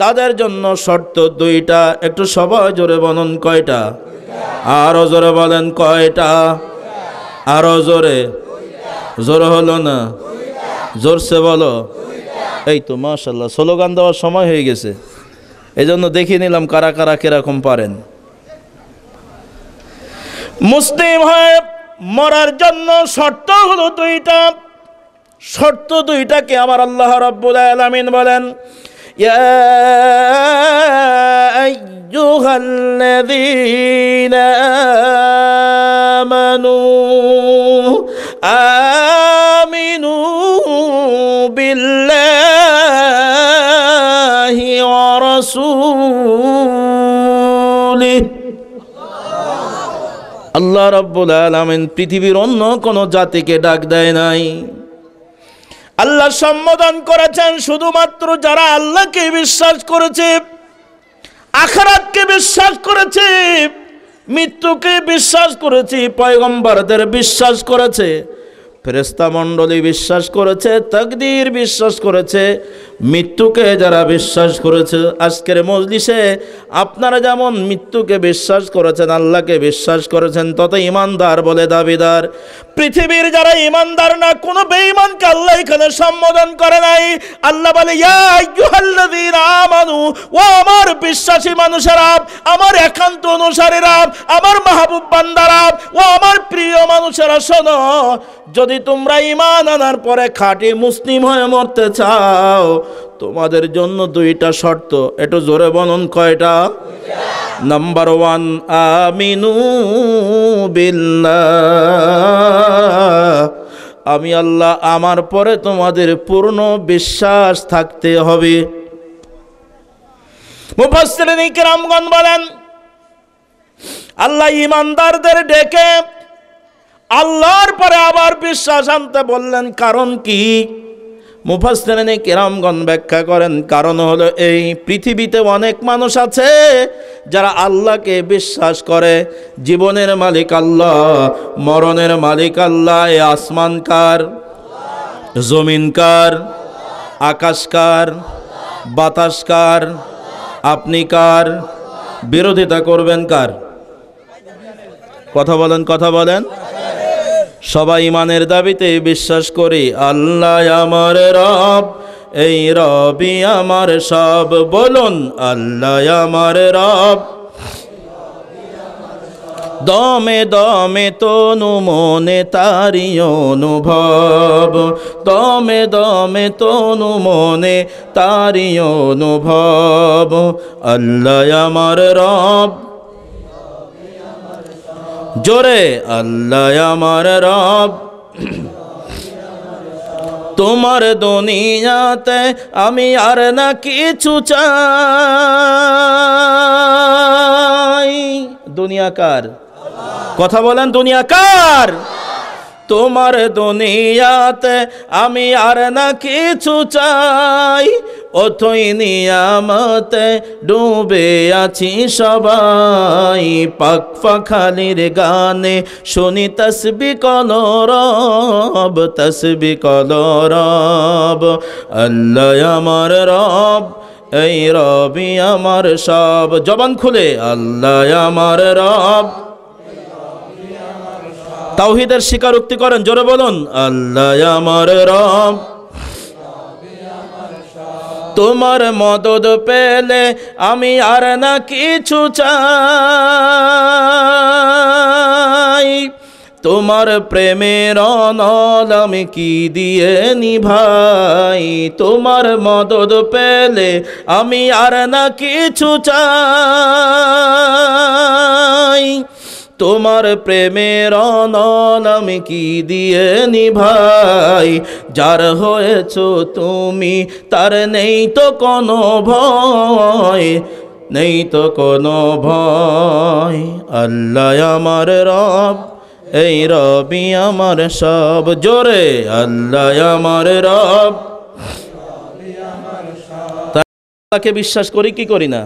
তাদের জন্য শর্ত 2টা। একটু সবাই জোরে বলুন কয়টা? আরো জোরে বলেন কয়টা? আরো জোরে, জোরে হলো না, জোরসে বলো। এই তো মাশাআল্লাহ, স্লোগান দেওয়ার সময় হয়ে গেছে, এই জন্য দেখিয়ে নিলাম কারা কারা কিরকম পারেন। মুসলিম হয়ে মরার জন্য শর্ত হলো 2টা। শর্ত 2টাকে আমার আল্লাহ রাব্বুল আলামিন বলেন, ইয়া আইয়ুহাল্লাযীনা আমানু আমিনু বিল্লাহি ওয়া রাসূলিহি। আল্লাহ রাব্বুল আলামিন পৃথিবীর অন্য কোন জাতিকে ডাক দেয় নাই। আল্লাহ সম্বোধন করেছেন শুধুমাত্র যারা আল্লাহকে বিশ্বাস করেছে, আখিরাতকে বিশ্বাস করেছে, মৃত্যুকে বিশ্বাস করেছে, পয়গম্বরদের বিশ্বাস করেছে, ফেরেশতা মণ্ডলী বিশ্বাস করেছে, তাকদীর বিশ্বাস করেছে, মৃত্যুকে যারা বিশ্বাস করেছে। আজকের মজলিসে আপনারা যেমন মৃত্যুকে বিশ্বাস করেছেন, আল্লাহকে বিশ্বাস করেছেন, তত ইমানদার বলে দাবিদার। পৃথিবীর যারা ইমানদার না, কোনো বেঈমানকে আল্লাহ এখানে সম্বোধন করে নাই। আল্লাহ বলে, ইয়া আইয়ুহাল্লাযীনা আমানু, ও আমার বিশ্বাসী মানুষেরা, আমার একান্ত অনুসারীরা, আমার মাহবুব বান্দারা, ও আমার প্রিয় মানুষেরা, শোনো, যদি তোমরা ঈমান আনার পরে খাঁটি মুসলিম হয়ে মরতে চাও, তোমাদের জন্য 2টা শর্ত। একটু জোরে বলুন কয়টা? নাম্বার 1, আমিনু বিল্লাহ, আমি আল্লাহ, আমার পরে তোমাদের পূর্ণ বিশ্বাস থাকতে হবে। মুফাসসিরিন কিরামগণ বলেন, আল্লাহ ইমানদারদের ডেকে আল্লাহর পরে আবার বিশ্বাস আনতে বললেন, কারণ কি? মুফাসসিরিনে কিরামগণ ব্যাখ্যা করেন, কারণ হলো এই পৃথিবীতে অনেক মানুষ আছে যারা আল্লাহকে বিশ্বাস করে। জীবনের মালিক আল্লাহ, মরণের মালিক আল্লাহ। এ আসমান কার? জমিন কার? আকাশ কার? বাতাস কার? আপনি কার? বিরোধিতা করবেন কার? কথা বলেন, কথা বলেন। সবাই ইমানের দাবিতে বিশ্বাস করি আল্লাহ আমার রব, এই রবই আমার সব। বলুন আল্লাহ আমার রব। দমে দমে তনু মনে তারি অনুভব, দমে দমে তনু মনে তারি অনুভব। আল্লাহ আমার রব, জোরে আল্লাহ আমার রব। তোমার দুনিয়াতে আমি আর না কিছু চাই। দুনিয়া কার? কথা বলেন, দুনিয়া কার? তোমার দুনিয়াতে আমি আর না কিছু চাই। অথই নিয়ামতে ডুবে আছি সবাই। পাক পাখালির গানে শুনি তসবিহ কলরব, তসবিহ কলরব। আল্লাহ আমার রব, এই রবি আমার সব। জবান খুলে আল্লাহ আমার রব। তাওহীদের স্বীকারোক্তি করেন, জোরে বলুন আল্লাহ আমার রব। তোমার মদদ পেলে আমি আর না কিছু চাই। তোমার প্রেমের অনল আমি কি দিয়ে নিভাই। তোমার মদদ পেলে আমি আর না কিছু চাই। তোমার প্রেমের অনল আমি কি দিয়ে নিভাই। যার হয়েছো তুমি তার নেই তো কোনো ভয়, নেই তো কোনো ভয়। আল্লাহ আমার রব, এই রবি আমার সব। জোরে আল্লাহ আমার রব। তাকে বিশ্বাস করি কি করি না?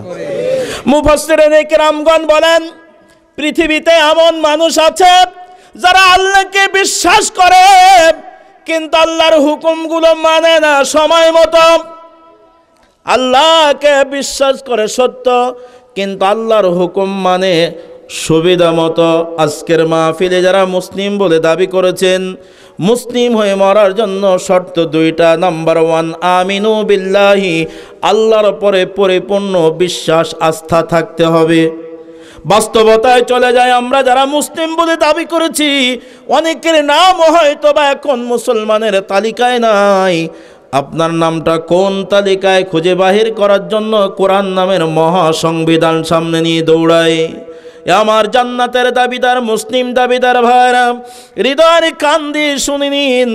মুফাসসিরিনে কিরামগণ বলেন, পৃথিবীতে এমন মানুষ আছে যারা আল্লাহকে বিশ্বাস করে কিন্তু আল্লাহর হুকুমগুলো মানে না সময় মতো। আল্লাহকে বিশ্বাস করে সত্য, কিন্তু আল্লাহর হুকুম মানে সুবিধা মতো। আজকের মাহফিলে যারা মুসলিম বলে দাবি করেছেন, মুসলিম হয়ে মরার জন্য শর্ত দুইটা। নাম্বার 1, আমিনু বিল্লাহি, আল্লাহর পরে পরিপূর্ণ বিশ্বাস আস্থা থাকতে হবে। বাস্তবতায় চলে যায়, আমরা যারা মুসলিম বলে দাবি করেছি অনেকের নাম হয়তো বা এখন মুসলমানের তালিকায় নাই। আপনার নামটা কোন তালিকায় খুঁজে বাহির করার জন্য কোরআন নামের মহা সংবিধান সামনে নিয়ে দৌড়ায়। আমার জান্নাতের দাবিদার মুসলিম দাবিদার ভাইরা, হৃদয়ের কান দিয়ে শুনে নিন।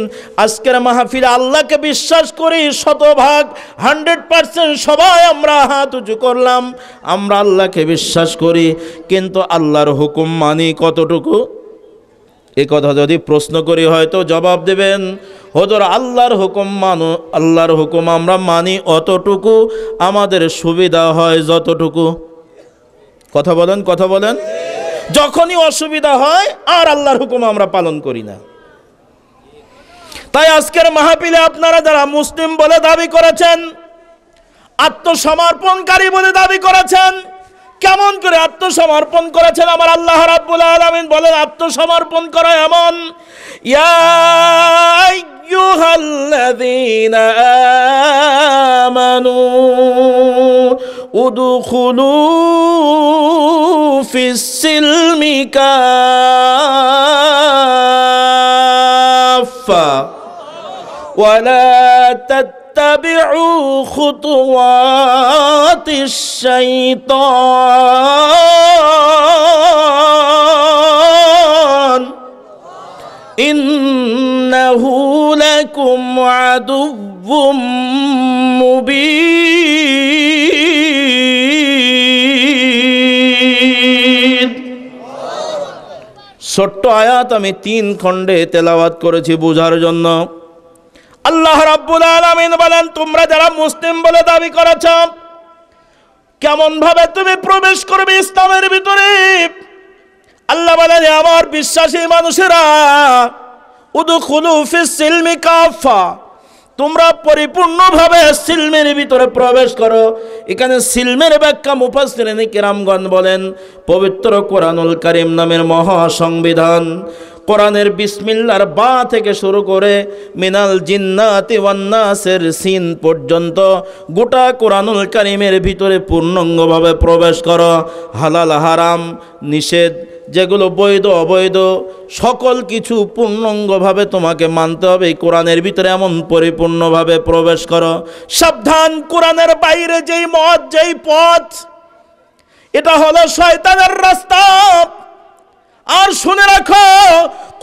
আজকের মাহফিলে আল্লাহকে বিশ্বাস করি শতভাগ, 100% সবাই আমরা হাত উঁচু করলাম। আমরা আল্লাহকে বিশ্বাস করি, কিন্তু আল্লাহর হুকুম মানি কতটুকু? এই কথা যদি প্রশ্ন করি হয়তো জবাব দেবেন, হুজুর আল্লাহর হুকুম মানো, আল্লাহর হুকুম আমরা মানি অতটুকু, আমাদের সুবিধা হয় যতটুকু। কথা বলেন, কথা বলেন। যখনই অসুবিধা হয় আর আল্লাহর হুকুম আমরা পালন করি না। তাই আজকের মাহফিলে আপনারা যারা মুসলিম বলে দাবি করেছেন, আত্মসমর্পণকারী বলে দাবি করেছেন, কেমন করে আত্মসমর্পণ করেছেন? আমার আল্লাহ রাব্বুল আলামিন বলেন আত্মসমর্পণ করা এমন, ইয়া আইয়ুহাল্লাযীনা আমানু উদখুলু ফিস-সিলমি কাফা ওয়ালা اتبعوا خطوات الشيطان إنه لكم عدو مبين ছোট্ট আয়াত আমি 3 খণ্ডে তেলাওয়াত করেছি বোঝার জন্য। আল্লাহ রাব্বুল আলামিন বলেন, তোমরা যারা মুসলিম বলে দাবি করেছ, কেমন ভাবে তুমি প্রবেশ করবে ইসলামের ভিতরে? আল্লাহ বলেন, আমার বিশ্বাসী মানুষেরা, উদখুলু ফিস সিলমি কাফা, তোমরা পরিপূর্ণভাবে সিলমের ভিতরে প্রবেশ করো। এখানে সিলমের ব্যাখ্যা মুফাসসিরিন কিরামগণ বলেন, পবিত্র কোরআনুল কারীম নামের মহা সংবিধান, কোরআনের বিসমিল্লাহর বা থেকে শুরু করে মিনাল জিন্নাতি ওয়ান নাসের সিন পর্যন্ত গোটা কোরআনুল কারীমের ভিতরে পূর্ণাঙ্গভাবে প্রবেশ করো। হালাল হারাম নিষেধ, যেগুলো বৈধ অবৈধ, সকল কিছু পূর্ণাঙ্গভাবে তোমাকে মানতে হবে। এই কোরআনের ভিতরে এমন পরিপূর্ণভাবে প্রবেশ করো। সাবধান, কোরআনের বাইরে যেই মত যেই পথ, এটা হলো শয়তানের রাস্তা। আর শুনে রাখো,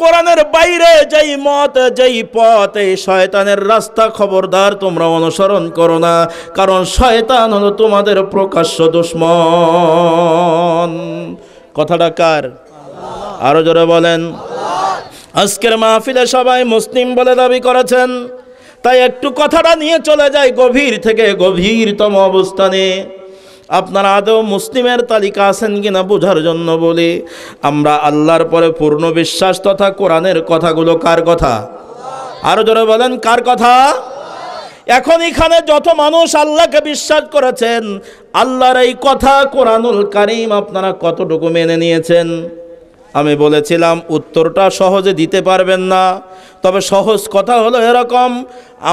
কোরআনের বাইরে যেই মত যেই পথ, এই শয়তানের রাস্তা, খবরদার তোমরা অনুসরণ করো না, কারণ শয়তান হলো তোমাদের প্রকাশ্য দুশমন। কথাটা কার? আরো জোরে বলেন। আজকের মাহফিলে সবাই মুসলিম বলে দাবি করেছেন, তাই একটু কথাটা নিয়ে চলে যায় গভীর থেকে গভীরতম অবস্থানে। আপনারা আদৌ মুসলিমের তালিকা আছেন কিনা বোঝার জন্য বলি, আমরা আল্লাহর পরে পূর্ণ বিশ্বাস তথা কোরআনের কথাগুলো কার কথা? আরো জোরে বলেন, কার কথা? এখন এখানে যত মানুষ আল্লাহকে বিশ্বাস করেছেন, আল্লাহর এই কথা কোরআনুল কারীম আপনারা কতটুকু মেনে নিয়েছেন? আমি বলেছিলাম উত্তরটা সহজে দিতে পারবেন না, তবে সহজ কথা হলো এরকম,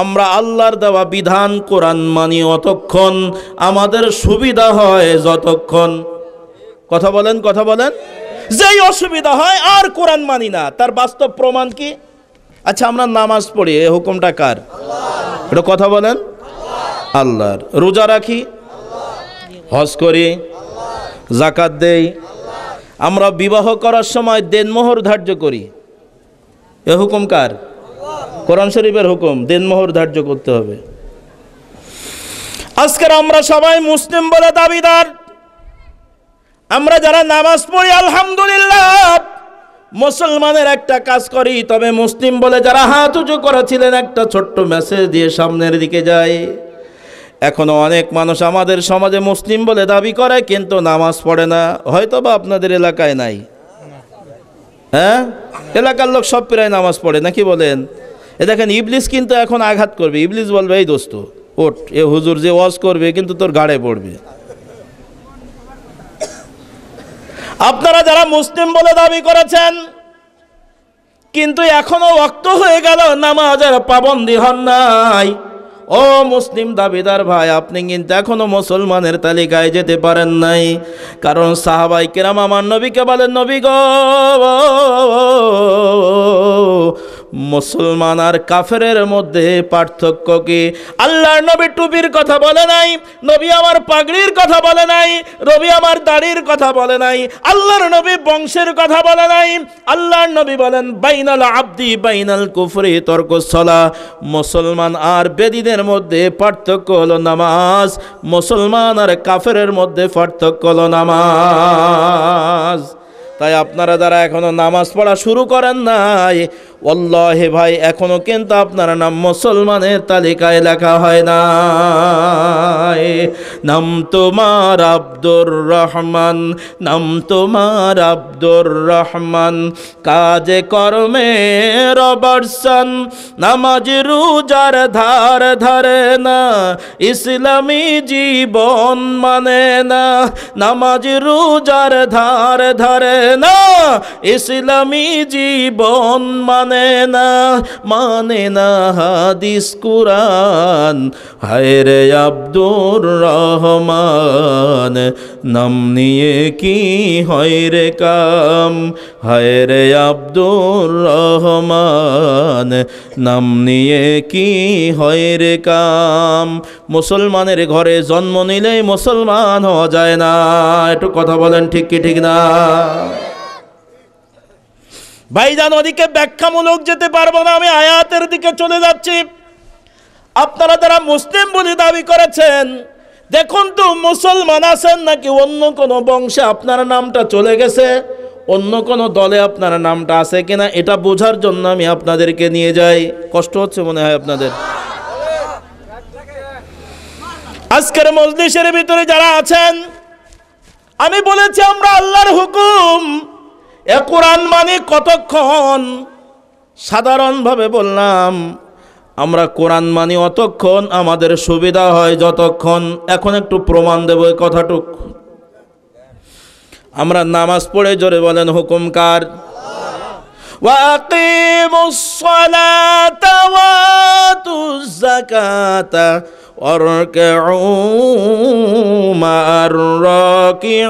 আমরা আল্লাহর দেওয়া বিধান কোরআন মানি অতক্ষণ, আমাদের সুবিধা হয় যতক্ষণ। কথা বলেন, কথা বলেন। যেই অসুবিধা হয় আর কোরআন মানি না, তার বাস্তব প্রমাণ কি? আচ্ছা, আমরা নামাজ পড়ি, এই হুকুমটা কার? এটা কথা বলেন, আল্লাহর। রোজা রাখি, হজ করি, যাকাত দেই, আমরা বিবাহ করার সময় দেনমোহর ধার্য করি, এ হুকুম কার? কোরআন শরীফের হুকুম, দেনমোহর ধার্য করতে হবে। আজকের আমরা সবাই মুসলিম বলে দাবিদার। আমরা যারা নামাজ পড়ি, আলহামদুলিল্লাহ, মুসলমানের একটা কাজ করি, তবে মুসলিম বলে যারা হাত উঁচু করেছিলেন, একটা ছোট্ট মেসেজ দিয়ে সামনের দিকে যায়। এখনো অনেক মানুষ আমাদের সমাজে মুসলিম বলে দাবি করে, কিন্তু নামাজ পড়ে না। হয়তো বা আপনাদের এলাকায় নাই, হ্যাঁ, এলাকার লোক সব প্রায় নামাজ পড়ে, নাকি বলেন? এ দেখেন, ইবলিস কিন্তু এখন আঘাত করবে। ইবলিস বলবে, এই দোস্ত ওঠ, এ হুজুর যে ওয়াজ করবে কিন্তু তোর গাড়ে পড়বে। আপনারা যারা মুসলিম বলে দাবি করেছেন, কিন্তু এখনো ওয়াক্ত হয়ে গেল, নামাজের পাবন্দী হন নাই, ও মুসলিম দাবিদার ভাই, আপনি কিন্তু এখনো মুসলমানের তালিকায় যেতে পারেন নাই। কারণ সাহাবায়ে কেরাম আমার নবীকে বলেন, নবী গো, মুসলমান আর কাফেরের মধ্যে পার্থক্য কি? আল্লাহর নবী টুপির কথা বলে নাই, নবী আমার পাগড়ির কথা বলে নাই, নবী আমার দাড়ির কথা বলে নাই, আল্লাহর নবী বংশের কথা বলে নাই। আল্লাহর নবী বলেন, বাইনাল আবদি বাইনাল কুফরি তরকুস সালাহ, মুসলমান আর বেদীদের মধ্যে পার্থক্য হলো নামাজ, মুসলমান আর কাফেরের মধ্যে পার্থক্য হলো নামাজ। তাই আপনারা যারা এখনো নামাজ পড়া শুরু করেন নাই, ওয়াল্লাহি ভাই, এখনো কিন্তু আপনার নাম মুসলমানের তালিকায় লেখা হয় না। নাম তোমার আব্দুর রহমান, নাম তোমার আব্দুর রহমান, কাজে কর্মে রবর্ষন, নামাজ রোজার ধার ধারে না, ইসলামী জীবন মানে না, নামাজ রোজার ধার ধারে না, ইসলামী জীবন মানে না হাদিস কুরআন। হায় রে আব্দুর রহমান, নাম নিয়ে কি হয় রে কাম, হায় রে আব্দুর রহমান, নাম নিয়ে কি হয় রে কাম। মুসলমানের ঘরে জন্ম নিলেই মুসলমান হওয়া যায় না। একটু কথা বলেন, ঠিক কি ঠিক না? ভাইজান, ওদিকে ব্যাখ্যামূলক যেতে পারবো না, আমি আয়াতের দিকে চলে যাচ্ছি। আপনারা যারা মুসলিম বলে দাবি করেছেন, দেখুন তো মুসলমান আছেন নাকি অন্য কোনো বংশে আপনার নামটা চলে গেছে? অন্য কোনো দলে আপনার নামটা আছে কিনা এটা বোঝার জন্য আমি আপনাদেরকে নিয়ে যাই। কষ্ট হচ্ছে মনে হয় আপনাদের। আজকের মজলিসের ভিতরে যারা আছেন, আমি বলেছি আমরা আল্লাহর হুকুম এ কোরআন মানি কতক্ষণ? সাধারণভাবে বললাম আমরা কোরআন মানি অতক্ষণ আমাদের সুবিধা হয় যতক্ষণ। এখন একটু প্রমাণ দেব এই কথাটুক। আমরা নামাজ পড়ে জোরে বলেন হুকুম কার? ওয়াকিমুস সালাতা ওয়াতুজ যাকাতা ওয়ারকাউ মা'আর রাকিঈন।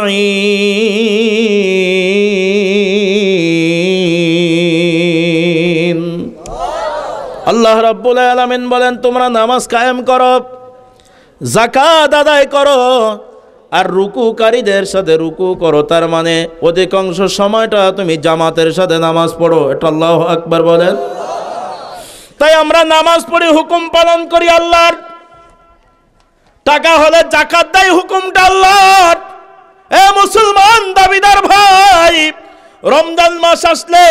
আল্লাহ রাব্বুল আলামিন বলেন তোমরা নামাজ কায়েম করো, যাকাত আদায় করো, আর রুকুকারীদের সাথে রুকু করো। তার মানে অধিকাংশ সময়টা তুমি জামাতের সাথে নামাজ পড়ো। এটা আল্লাহু আকবার বলেন। তাই আমরা নামাজ পড়ি, হুকুম পালন করি আল্লাহর। টাকা হলে যাকাত দেয়, হুকুমটা আল্লাহর। এ মুসলমান দাবিদার ভাই, রমজান মাস আসলে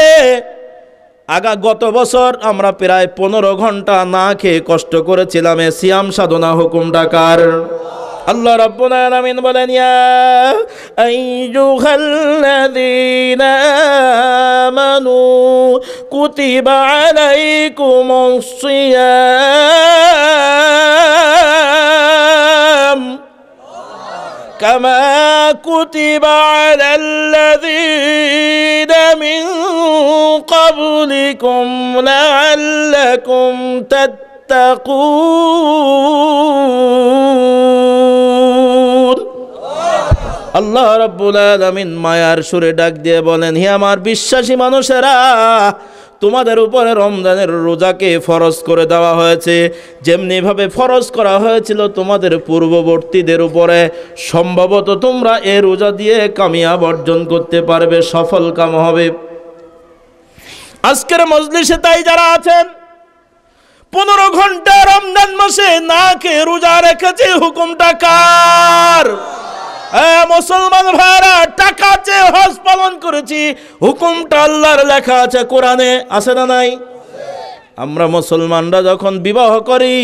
গত বছর আমরা প্রায় 15 ঘন্টা না খেয়ে কষ্ট করেছিলাম। এ সিয়াম সাধনা হুকুমটা কার? আল্লাহ রাব্বুল আলামিন বলেন ইয়া আইয়ুহাল্লাযীনা আমানু কুতিবা আলাইকুমুস সিয়াম কামা কুতিবা আলাল্লাযীনা মিন ক্বাবলিকুম লাআল্লাকুম তাত্তাকুন। আল্লাহ রাব্বুল আলামিন মায়ার সুরে ডাক দিয়ে বলেন, হে আমার বিশ্বাসী মানুষেরা, তোমাদের উপরে রমজানের রোজাকে ফরজ করে দেওয়া হয়েছে, যেমনিভাবে ফরজ করা হয়েছিল তোমাদের পূর্ববর্তীদের উপরে। সম্ভবত তোমরা এ রোজা দিয়ে কামিয়াব অর্জন করতে পারবে, সফল কাম হবে। আজকের মজলিসে তাই যারা আছেন 15 ঘন্টা রমজান মাসে না খেয়ে রোজা রেখেছে, হুকুমটা কার? মুসলমান ভাইরা, টাকা চেয়ে হজ পালন করেছি, হুকুমটা আল্লাহর লেখা আছে কোরআনে, আছে না নাই? আমরা মুসলমানরা যখন বিবাহ করি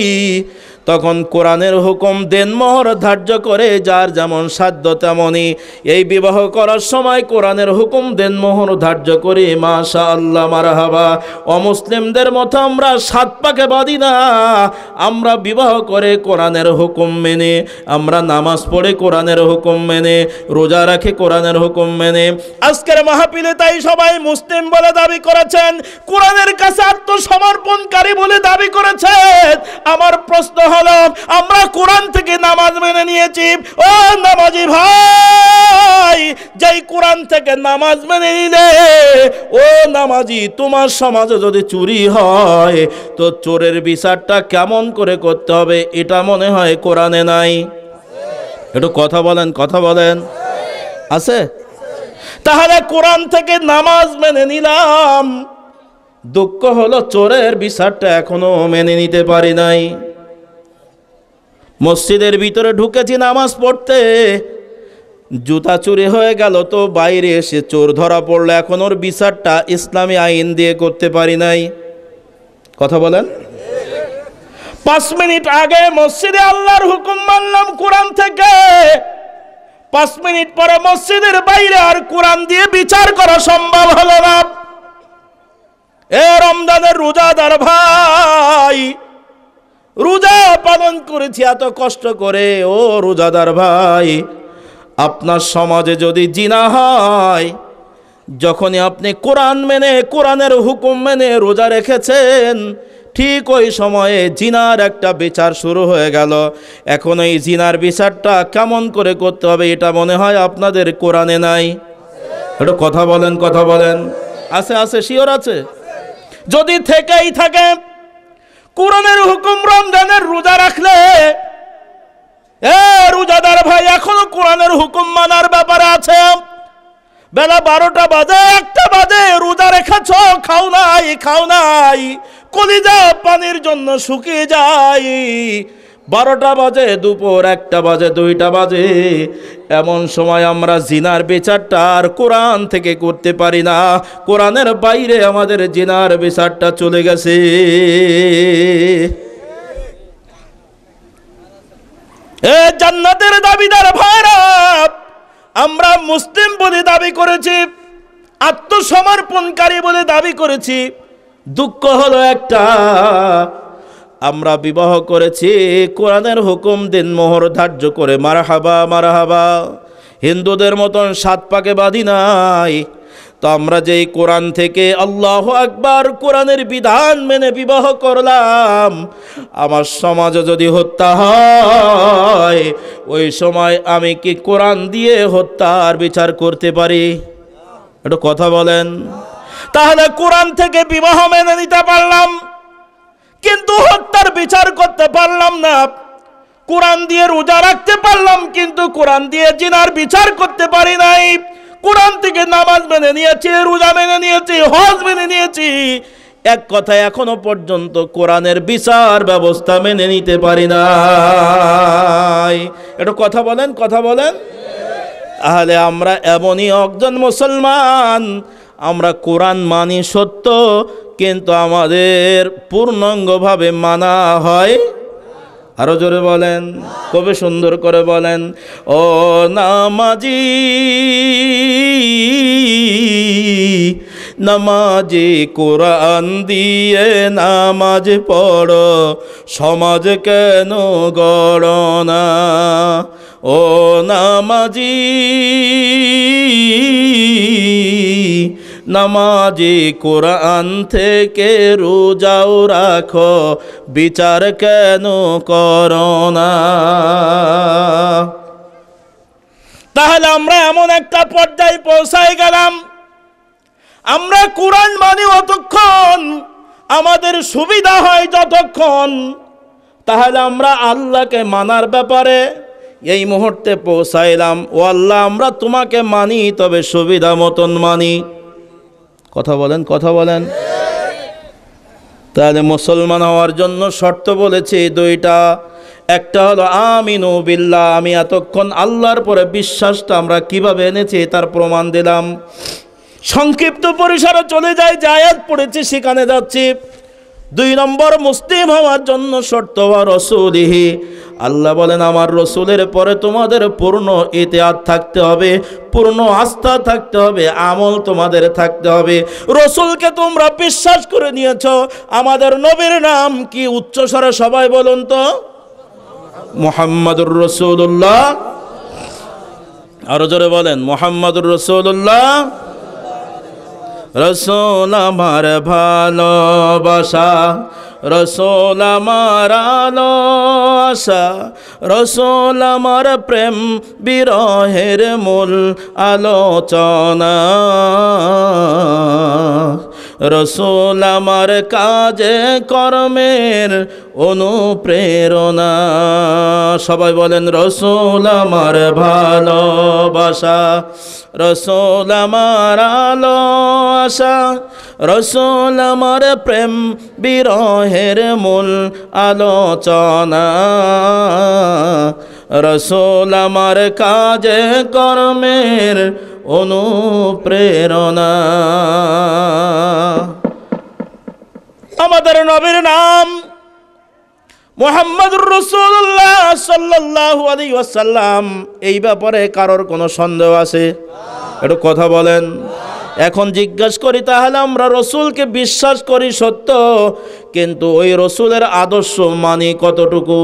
তখন কোরআনের হুকুম দেনমোহর ধার্য করে, যার যেমন সাধ্য তেমনই। এই বিবাহ করার সময় কোরআনের হুকুম দেনমোহর ধার্য করি, মাশাআল্লাহ মারহাবা। অমুসলিমদের মতো আমরা 7 পাকে বাঁধি না, আমরা বিবাহ করে কোরআনের হুকুম মেনে, আমরা নামাজ পড়ে কোরআনের হুকুম মেনে, রোজা রাখে কোরআনের হুকুম মেনে। আজকের মাহফিলে তাই সবাই মুসলিম বলে দাবি করেছেন, কোরআনের কাছে আত্মসমর্পণকারী বলে দাবি করেছেন। আমার প্রশ্ন হলো, আমরা কোরআন থেকে নামাজ মেনে নিয়েছি। ও নামাজি ভাই, যেই কোরআন থেকে নামাজ মেনে নিলে, ও নামাজি, তোমার সমাজে যদি চুরি হয় তো চোরের বিচারটা কেমন করে করতে হবে এটা মনে হয় কোরআনে নাই। একটু কথা বলেন, কথা বলেন, আছে? তাহলে কোরআন থেকে নামাজ মেনে নিলাম, দুঃখ হলো চোরের বিচারটা এখনো মেনে নিতে পারি নাই। মসজিদের ভিতরে ঢুকেছি নামাজ পড়তে, জুতা চুরি হয়ে গেল, তো বাইরে এসে চোর ধরা পড়লো, এখন ওর বিচারটা ইসলামী আইন দিয়ে করতে পারি নাই। কথা বলেন। 5 মিনিট আগে মসজিদে আল্লাহর হুকুম মানলাম কোরআন থেকে, 5 মিনিট পরে মসজিদের বাইরে আর কোরআন দিয়ে বিচার করা সম্ভব হলো না। এ রমজানের রোজাদার ভাই, রোজা পালন করেছি এত কষ্ট করে, ও রোজাদার ভাই, আপনার সমাজে যদি জিনা হয়, যখনই আপনি কোরআন মেনে, কোরআনের হুকুম মেনে রোজা রেখেছেন, ঠিক ওই সময়ে জিনার একটা বিচার শুরু হয়ে গেল। এখন এই জিনার বিচারটা কেমন করে করতে হবে এটা মনে হয় আপনাদের কোরআনে নাই। একটু কথা বলেন, কথা বলেন। আছে, আছে, শিওর আছে? যদি থেকেই থাকে কোরআনের হুকুম রমজানের রোজা রাখলে, এ রোজাদার ভাই, এখনো কোরআনের হুকুম মানার ব্যাপারে আছে। বেলা 12টা বাজে, 1টা বাজে, রোজা রেখেছ, খাও নাই, খাও নাই, কলিজা পানির জন্য শুকিয়ে যায়। 12টা বাজে, দুপুর 1টা বাজে, 2টা বাজে, এমন সময় আমরা জিনার বিচারটা আর কোরআন থেকে করতে পারি না। কোরআনের বাইরে আমাদের জিনার বিচারটা চলে গেছে। এ জান্নাতের দাবিদার ভাইরা, আমরা মুসলিম বলে দাবি করেছি, আত্মসমর্পণকারী বলে দাবি করেছি। দুঃখ হলো একটা, আমরা বিবাহ করেছি কোরআনের হুকুম দিন মোহর ধার্য করে, মারহাবা মারহাবা, হিন্দুদের মতন 7 পাকে বাঁধি নাই। তো আমরা যেই কোরআন থেকে আল্লাহু আকবার কোরআনের বিধান মেনে বিবাহ করলাম, আমার সমাজে যদি হত্যা হয়, ওই সময় আমি কি কোরআন দিয়ে হত্যার বিচার করতে পারি? একটু কথা বলেন। তাহলে কোরআন থেকে বিবাহ মেনে নিতে পারলাম, কিন্তু হত্যার বিচার করতে পারলাম না। কোরআন দিয়ে রোজা রাখতে পারলাম, কিন্তু কোরআন দিয়ে জিনার বিচার করতে পারি নাই। কোরআন থেকে নামাজ মেনে নিয়েছি, রোজা মেনে নিয়েছি, হজ মেনে নিয়েছি, এক কথায় এখনো পর্যন্ত কোরআনের বিচার ব্যবস্থা মেনে নিতে পারি নাই। একটু কথা বলেন, কথা বলেন। তাহলে আমরা এমনই একজন মুসলমান, আমরা কোরআন মানি সত্য, কিন্তু আমাদের পূর্ণাঙ্গভাবে মানা হয়। আরো জোরে বলেন, কবে সুন্দর করে বলেন। ও নামাজি নামাজি কোরআন দিয়ে নামাজ পড়ো, সমাজ কেন গড়ো না। ও নামাজি নামাজি কোরআন থেকে রোজাও রাখো, বিচার কেন করো না। তাহলে আমরা এমন একটা পর্যায়ে পৌঁছাই গেলাম, আমরা কোরআন মানি অতক্ষণ, আমাদের সুবিধা হয় যতক্ষণ। তাহলে আমরা আল্লাহকে মানার ব্যাপারে এই মুহূর্তে পৌঁছাইলাম, ও আল্লাহ আমরা তোমাকে মানি, তবে সুবিধা মতন মানি। কথা বলেন, কথা বলেন। তাহলে মুসলমান হওয়ার জন্য শর্ত বলেছি 2টা। একটা হলো আমিনু বিল্লাহ, আমি এতক্ষণ আল্লাহর পরে বিশ্বাসটা আমরা কিভাবে এনেছি তার প্রমাণ দিলাম। সংক্ষিপ্ত পরিসরে চলে যাই, যে আয়াত পড়েছি সেখানে যাচ্ছি। 2 নম্বর, মুসলিম হওয়ার জন্য শর্ত ওয়া রাসূলিহি, আল্লাহ বলেন আমার রসুলের পরে তোমাদের পূর্ণ ইতিআত থাকতে হবে, পূর্ণ আস্থা থাকতে হবে, আমল তোমাদের থাকতে হবে। রসুলকে তোমরা বিশ্বাস করে নিয়েছো। আমাদের নবীর নাম কি? উচ্চস্বরে সবাই বলুন তো, মুহাম্মাদুর রাসূলুল্লাহ। আরো জোরে বলেন, মুহাম্মাদুর রাসূলুল্লাহ। রসুল আমার ভালোবাসা, রসুল আমার আলো আশা, রসুল আমার প্রেম বিরহের মূল আলোচনা, রসুল আমার কাজে কর্মের অনুপ্রেরণা। সবাই বলেন, রসুল আমার ভালোবাসা, রসুল আমার আলো আশা, রসুল আমার প্রেম বিরহের মূল আলোচনা, রসুল আমার কাজে কর্মের অনুপ্রেরণা। আমাদের নবীর নাম মুহাম্মদুর রাসূলুল্লাহ সাল্লাল্লাহু আলাইহি ওয়াসাল্লাম। এই ব্যাপারে কারোর কোনো সন্দেহ আছে? একটু কথা বলেন। এখন জিজ্ঞাসা করি, তাহলে আমরা রসুলকে বিশ্বাস করি সত্য, কিন্তু ওই রসুলের আদর্শ মানি কতটুকু?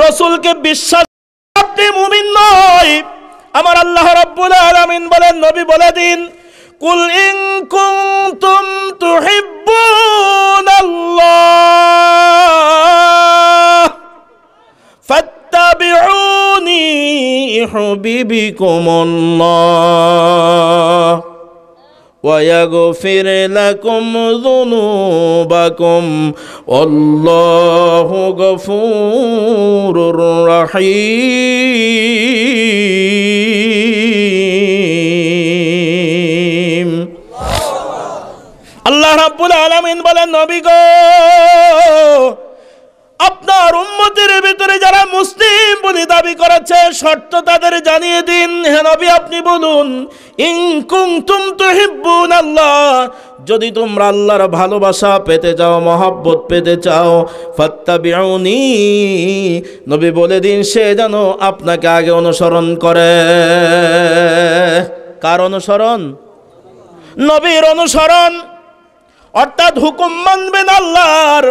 রসুলকে বিশ্বাস আপনি মুমিন নয়। আমার আল্লাহ রাব্বুল আলামিন বলেন, নবী বলে দিন, কুল ইন কুনতুম তুহিব্বুনাল্লাহ ফাত্তাবিউনি ইউহিব্বুকুমুল্লাহ ওয়া ইয়াগফির লাকুম যুনুবাকুম আল্লাহু গফুরুর রহিম। আল্লাহ রাব্বুল আলামিন বলেন, নবী গো, আপনার উম্মতের ভিতরে যারা মুসলিম বলে দাবি করেছে শর্ত তাদের জানিয়ে দিন। হে নবী আপনি বলুন, ইন কুনতুম তুহিব্বুনাল্লাহ, যদি তোমরা আল্লাহর ভালোবাসা পেতে চাও, মহব্বত পেতে চাও, ফাত্তাবিউনি, নবী বলে দিন সে যেন আপনাকে আগে অনুসরণ করে। কার অনুসরণ? নবীর অনুসরণ। অর্থাৎ হুকুম মানবেন আল্লাহর,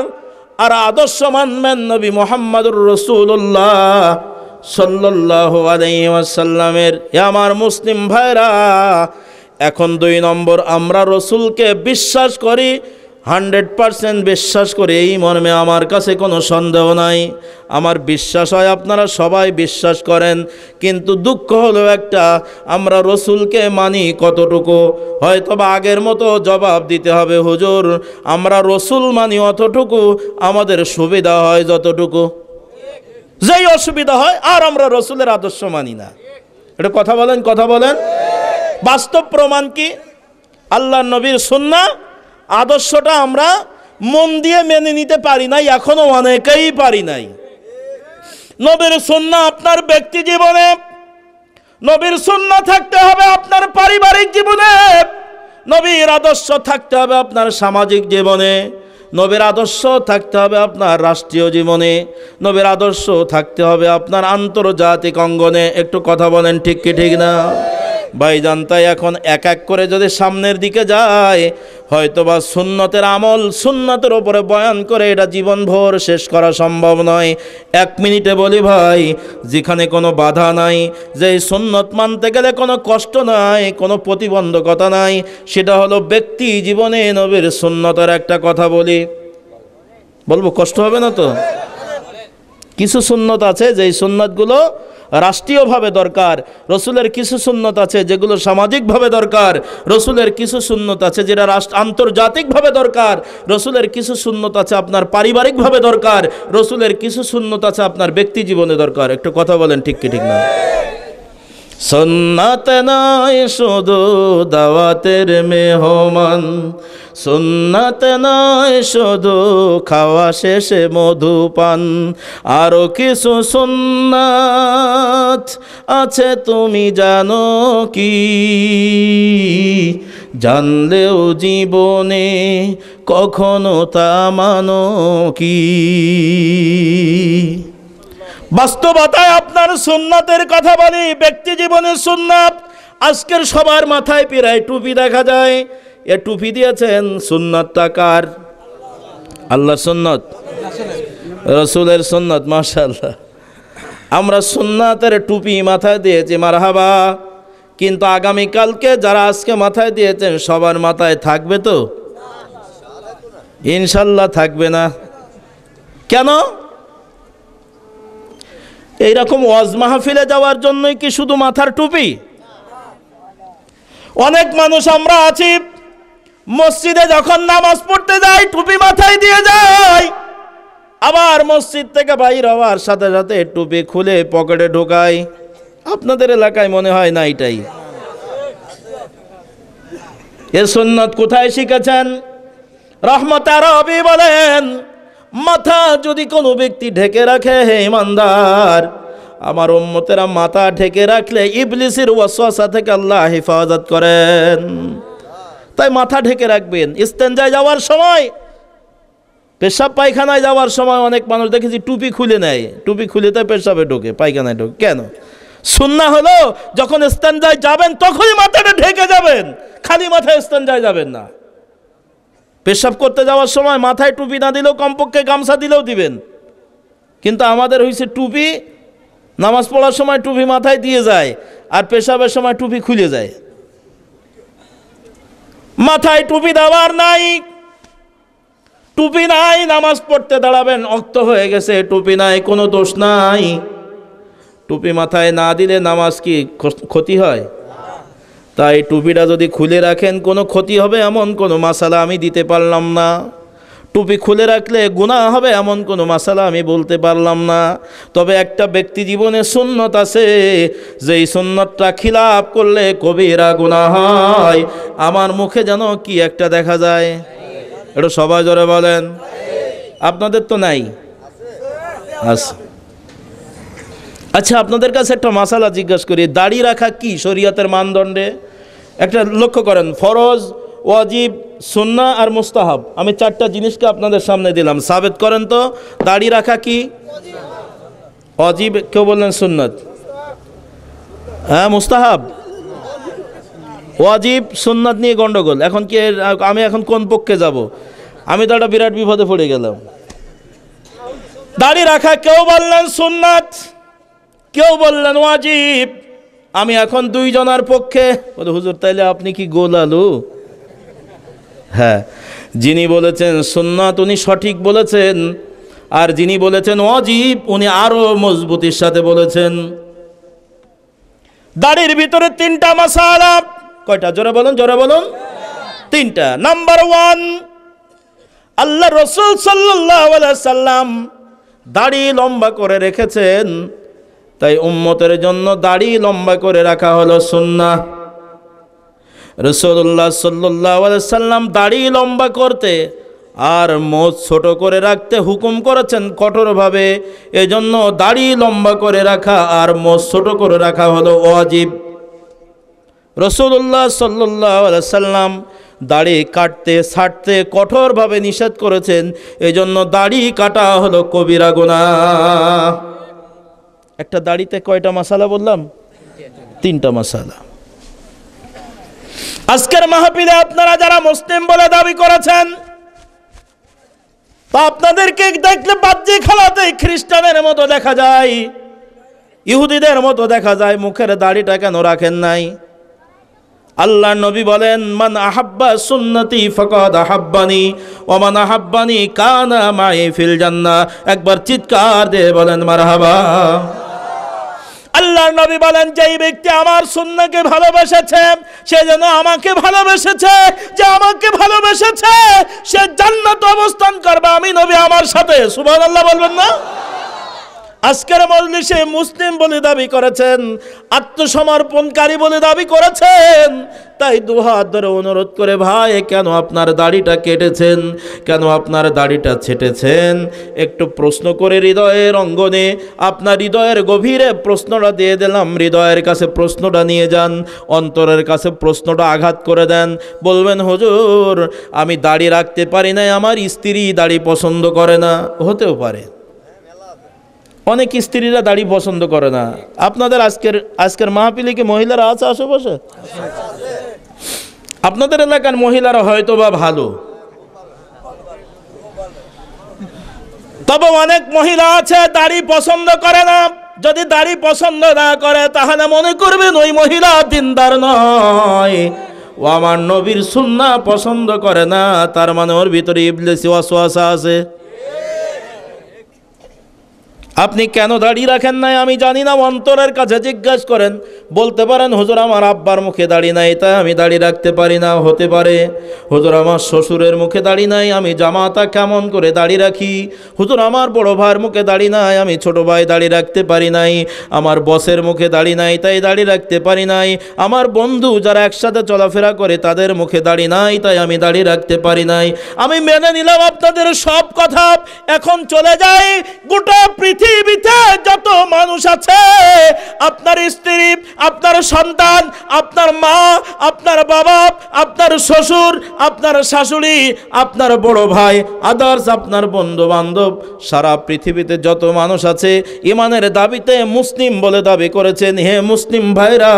আর আদর্শ মানবেন নবী মুহাম্মদুর রাসূলুল্লাহ সাল্লাল্লাহু আলাইহি ওয়াসাল্লামের। আমার মুসলিম ভাইরা, এখন 2 নম্বর, আমরা রসুলকে বিশ্বাস করি, 100% বিশ্বাস করি, এই মর্মে আমার কাছে কোনো সন্দেহ নাই। আমার বিশ্বাস হয় আপনারা সবাই বিশ্বাস করেন, কিন্তু দুঃখ হলো একটা, আমরা রসুলকে মানি কতটুকু। হয়তোবা আগের মতো জবাব দিতে হবে, হুজুর আমরা রসুল মানি অতটুকু, আমাদের সুবিধা হয় যতটুকু, যেই অসুবিধা হয় আর আমরা রসুলের আদর্শ মানি না। এটা কথা বলেন, কথা বলেন। বাস্তব প্রমাণ কি? আল্লাহর নবীর সুন্নাহ আদর্শটা আমরা মন দিয়ে মেনে নিতে পারি নাই, এখনো অনেকেই পারি নাই। নবীর সুন্নাহ আপনার ব্যক্তি জীবনে, নবীর সুন্নাহ থাকতে হবে আপনার পারিবারিক জীবনে, নবীর আদর্শ থাকতে হবে আপনার সামাজিক জীবনে, নবীর আদর্শ থাকতে হবে আপনার রাষ্ট্রীয় জীবনে, নবীর আদর্শ থাকতে হবে আপনার আন্তর্জাতিক অঙ্গনে। একটু কথা বলেন, ঠিক কি ঠিক না ভাইজান? তাই এখন এক এক করে যদি সামনের দিকে যায়, হয়তোবা সুন্নতের আমল, সুন্নতের ওপরে বয়ান করে এটা জীবনভর শেষ করা সম্ভব নয়। 1 মিনিটে বলি ভাই, যেখানে কোনো বাধা নাই, যে সুন্নত মানতে গেলে কোনো কষ্ট নাই, কোনো প্রতিবন্ধকতা নাই, সেটা হলো ব্যক্তি জীবনে নবীর সুন্নতের একটা কথা বলবো, কষ্ট হবে না তো? কিছু সুন্নত আছে যেই সুন্নতগুলো রাষ্ট্রীয়ভাবে দরকার, রসুলের কিছু সুন্নত আছে যেগুলো সামাজিকভাবে দরকার, রসুলের কিছু সুন্নত আছে যেটা আন্তর্জাতিকভাবে দরকার, রসুলের কিছু সুন্নত আছে আপনার পারিবারিকভাবে দরকার, রসুলের কিছু সুন্নত আছে আপনার ব্যক্তি জীবনে দরকার। একটু কথা বলেন, ঠিক কি ঠিক না? সুন্নাত নয় শুধু দাওয়াতের মেহমান, সুন্নাত নয় শুধু খাওয়া শেষে মধুপান, আরো কিছু সুন্নাত আছে তুমি জানো কি, জানলেও জীবনে কখনো তা মানো কি। বাস্তবতায় আপনার সুন্নাতের কথা বলি, ব্যক্তি জীবনের সুন্নাত। আজকের সবার মাথায় প্রায় টুপি দেখা যায়। এ টুপি দিয়েছেন, সুন্নাতটা কার? আল্লাহর সুন্নত, রসুলের সুন্নত, মাশাআল্লাহ। আমরা সুন্নাতের টুপি মাথায় দিয়েছি, মারহাবা। কিন্তু আগামীকালকে যারা আজকে মাথায় দিয়েছেন সবার মাথায় থাকবে তো? ইনশাল্লাহ থাকবে না। কেন? এইরকম ওয়াজ মাহফিলে যাওয়ার জন্যই কি শুধু মাথার টুপি? অনেক মানুষ আমরা আছি, মসজিদে যখন নামাজ পড়তে যাই টুপি মাথায় দিয়ে যাই, আবার মসজিদ থেকে বাইর হওয়ার সাথে সাথে টুপি খুলে পকেটে ঢোকাই। আপনাদের এলাকায় মনে হয় না এটাই? এ সুন্নত কোথায় শিখেছেন? রহমত আরবি বলেন, মাথা যদি কোনো ব্যক্তি ঢেকে রাখে, হে ইমানদার, আমার উম্মতেরা মাথা ঢেকে রাখলে ইবলিসের ওয়াসওয়াসা থেকে আল্লাহ হেফাজত করেন। তাই মাথা ঢেকে রাখবেন। ইস্তেঞ্জায় যাওয়ার সময়, পেশাব পায়খানায় যাওয়ার সময় অনেক মানুষ দেখেছি টুপি খুলে নেয়, টুপি খুলে তাই পেশাবে ঢোকে, পায়খানায় ঢোকে। কেন? সুন্নাহ হলো যখন ইস্তেঞ্জায় যাবেন তখনই মাথাটা ঢেকে যাবেন, খালি মাথায় ইস্তেঞ্জায় যাবেন না। পেশাব করতে যাওয়ার সময় মাথায় টুপি না দিলেও কমপক্ষে গামছা দিলেও দিবেন। কিন্তু আমাদের হয়েছে টুপি, নামাজ পড়ার সময় টুপি মাথায় দিয়ে যায়, আর পেশাবের সময় টুপি খুলে যায়। মাথায় টুপি দেওয়ার নাই, টুপি নাই, নামাজ পড়তে দাঁড়াবেন, অক্ত হয়ে গেছে, টুপি নাই, কোনো দোষ নাই। টুপি মাথায় না দিলে নামাজ কি ক্ষতি হয়? তাই টুপিটা যদি খুলে রাখেন কোনো ক্ষতি হবে এমন কোনো মাসালা আমি দিতে পারলাম না। টুপি খুলে রাখলে গুনাহ হবে এমন কোনো মাসালা আমি বলতে পারলাম না। তবে একটা ব্যক্তি জীবনে সুন্নত আছে, যেই সুন্নতটা খিলাফ করলে কবিরা গুনাহ হয়। আমার মুখে যেন কি একটা দেখা যায়, এটা সবাই জোরে বলেন। আপনাদের তো নাই, আচ্ছা আচ্ছা, আপনাদের কাছে একটা মাসালা জিজ্ঞাসা করি, দাড়ি রাখা কি শরীয়তের মানদণ্ডে? একটা লক্ষ্য করেন, ফরজ, ওয়াজিব, সুন্নাহ আর মুস্তাহাব, আমি চারটা জিনিসকে আপনাদের সামনে দিলাম, সাবেত করেন তো দাড়ি রাখা কি? ওয়াজিব, কেউ বললেন সুন্নাত, হ্যাঁ মুস্তাহাব, ওয়াজিব সুন্নাত নিয়ে গন্ডগোল। এখন কি আমি এখন কোন পক্ষে যাব? আমি তো একটা বিরাট বিপদে পড়ে গেলাম। দাড়ি রাখা কেউ বললেন সুন্নাত, কেউ বললেন ওয়াজিব। আমি এখন দুইজনের পক্ষে। বলে হুজুর তাইলে আপনি কি গোল আলু? হ্যাঁ, যিনি বলেছেন সুন্নাত উনি সঠিক বলেছেন, আর যিনি বলেছেন ওয়াজিব উনি আরো মজবুতির সাথে বলেছেন। দাড়ির ভিতরে তিনটা মাসালা। কয়টা? জোরে বলুন, জোরে বলুন। তিনটা। নাম্বার 1, আল্লাহ রাসূল সাল্লাল্লাহু আলাইহি সাল্লাম দাড়ি লম্বা করে রেখেছেন, তাই উম্মতের জন্য দাড়ি লম্বা করে রাখা হলো সুন্নাহ। রাসূলুল্লাহ সাল্লাল্লাহু আলাইহি সাল্লাম দাড়ি লম্বা করতে আর মোচ ছোট করে রাখতে হুকুম করেছেন কঠোরভাবে, এজন্য দাড়ি লম্বা করে রাখা আর মোচ ছোট করে রাখা হলো ওয়াজিব। রাসূলুল্লাহ সাল্লাল্লাহু আলাইহি সাল্লাম দাড়ি কাটতে ছাঁটতে কঠোরভাবে নিষেধ করেছেন, এজন্য দাড়ি কাটা হলো কবিরা গুনাহ। একটা দাড়িতে কয়টা মাসালা বললাম? তিনটা মাসালা। আজকের মাহফিলে আপনারা যারা মুসলিম বলে দাবি করেছেন, তা আপনাদেরকে দেখলে বাহ্যিক হালাতে খ্রিস্টানের মতো দেখা যায়, ইহুদিদের মতো দেখা যায়। মুখের দাড়িটা কেন রাখেন নাই? আল্লাহর নবী বলেন, মান আহাব্বা সুন্নতি ফাকাদ আহাব্বানি ওয়া মান আহাব্বানি কানা মাই ফিল জান্নাহ। একবার চিৎকার দিয়ে বলেন মারহাবা। আল্লাহর নবী বলেন, যেই ব্যক্তি আমার সুন্নাহকে ভালোবেসেছে সে যেন আমাকে ভালোবেসেছে, যে আমাকে ভালোবেসেছে সে জান্নাতে অবস্থান করবে, আমি নবী আমার সাথে। সুবহানাল্লাহ বলবেন না? আজকের মজলিসে মুসলিম বলে দাবি করেছেন, আত্মসমর্পণকারী বলে দাবি করেছেন, তাই দুহাত ধরে অনুরোধ করে, ভাই কেন আপনার দাড়িটা কেটেছেন, কেন আপনার দাড়িটা ছেটেছেন? একটু প্রশ্ন করে হৃদয়ের অঙ্গনে, আপনার হৃদয়ের গভীরে প্রশ্নটা দিয়ে দিলাম, হৃদয়ের কাছে প্রশ্নটা নিয়ে যান, অন্তরের কাছে প্রশ্নটা আঘাত করে দেন। বলবেন হুজুর আমি দাড়ি রাখতে পারি না, আমার স্ত্রী দাড়ি পছন্দ করে না। হতেও পারে, অনেক স্ত্রীরা দাড়ি পছন্দ করে না। আপনাদের আজকের মাহফিলে কি মহিলারা আছে আশেপাশে? আপনাদের এলাকার মহিলারা হয়তো বা ভালো, তবে অনেক মহিলা আছে দাড়ি পছন্দ করে না। যদি দাড়ি পছন্দ না করে তাহলে মনে করবেন ওই মহিলা দিনদার নয়, ও আমার নবীর সুন্নাহ পছন্দ করে না, তার মানে ওর ভিতরে ইবলিসি ওয়াসওয়াসা আছে। আপনি কেন দাড়ি রাখেন নাই আমি জানি না, অন্তরের কাছে জিজ্ঞাসা করেন। বলতে পারেন হুজুর আমার আব্বার মুখে দাড়ি নাই তাই আমি দাড়ি রাখতে পারি না। হতে পারে হুজুর আমার শ্বশুরের মুখে দাড়ি নাই, আমি জামাতা কেমন করে দাড়ি রাখি। হুজুর আমার বড় ভাইয়ের মুখে দাড়ি নাই, আমি ছোট ভাই দাড়ি রাখতে পারি নাই। আমার বসের মুখে দাড়ি নাই তাই দাড়ি রাখতে পারি নাই। আমার বন্ধু যারা একসাথে চলাফেরা করে তাদের মুখে দাড়ি নাই তাই আমি দাড়ি রাখতে পারি নাই। আমি মেনে নিলাম আপনাদের সব কথা। এখন চলে যাই গোটা পৃথিবীতে যত মানুষ আছে, আপনার স্ত্রী, আপনার সন্তান, আপনার মা, আপনার বাবা, আপনার শ্বশুর, আপনার শাশুড়ি, আপনার বড় ভাই, আদার্স আপনার বন্ধু বান্ধব, সারা পৃথিবীতে যত মানুষ আছে ইমানের দাবিতে মুসলিম বলে দাবি করেছেন। হে মুসলিম ভাইরা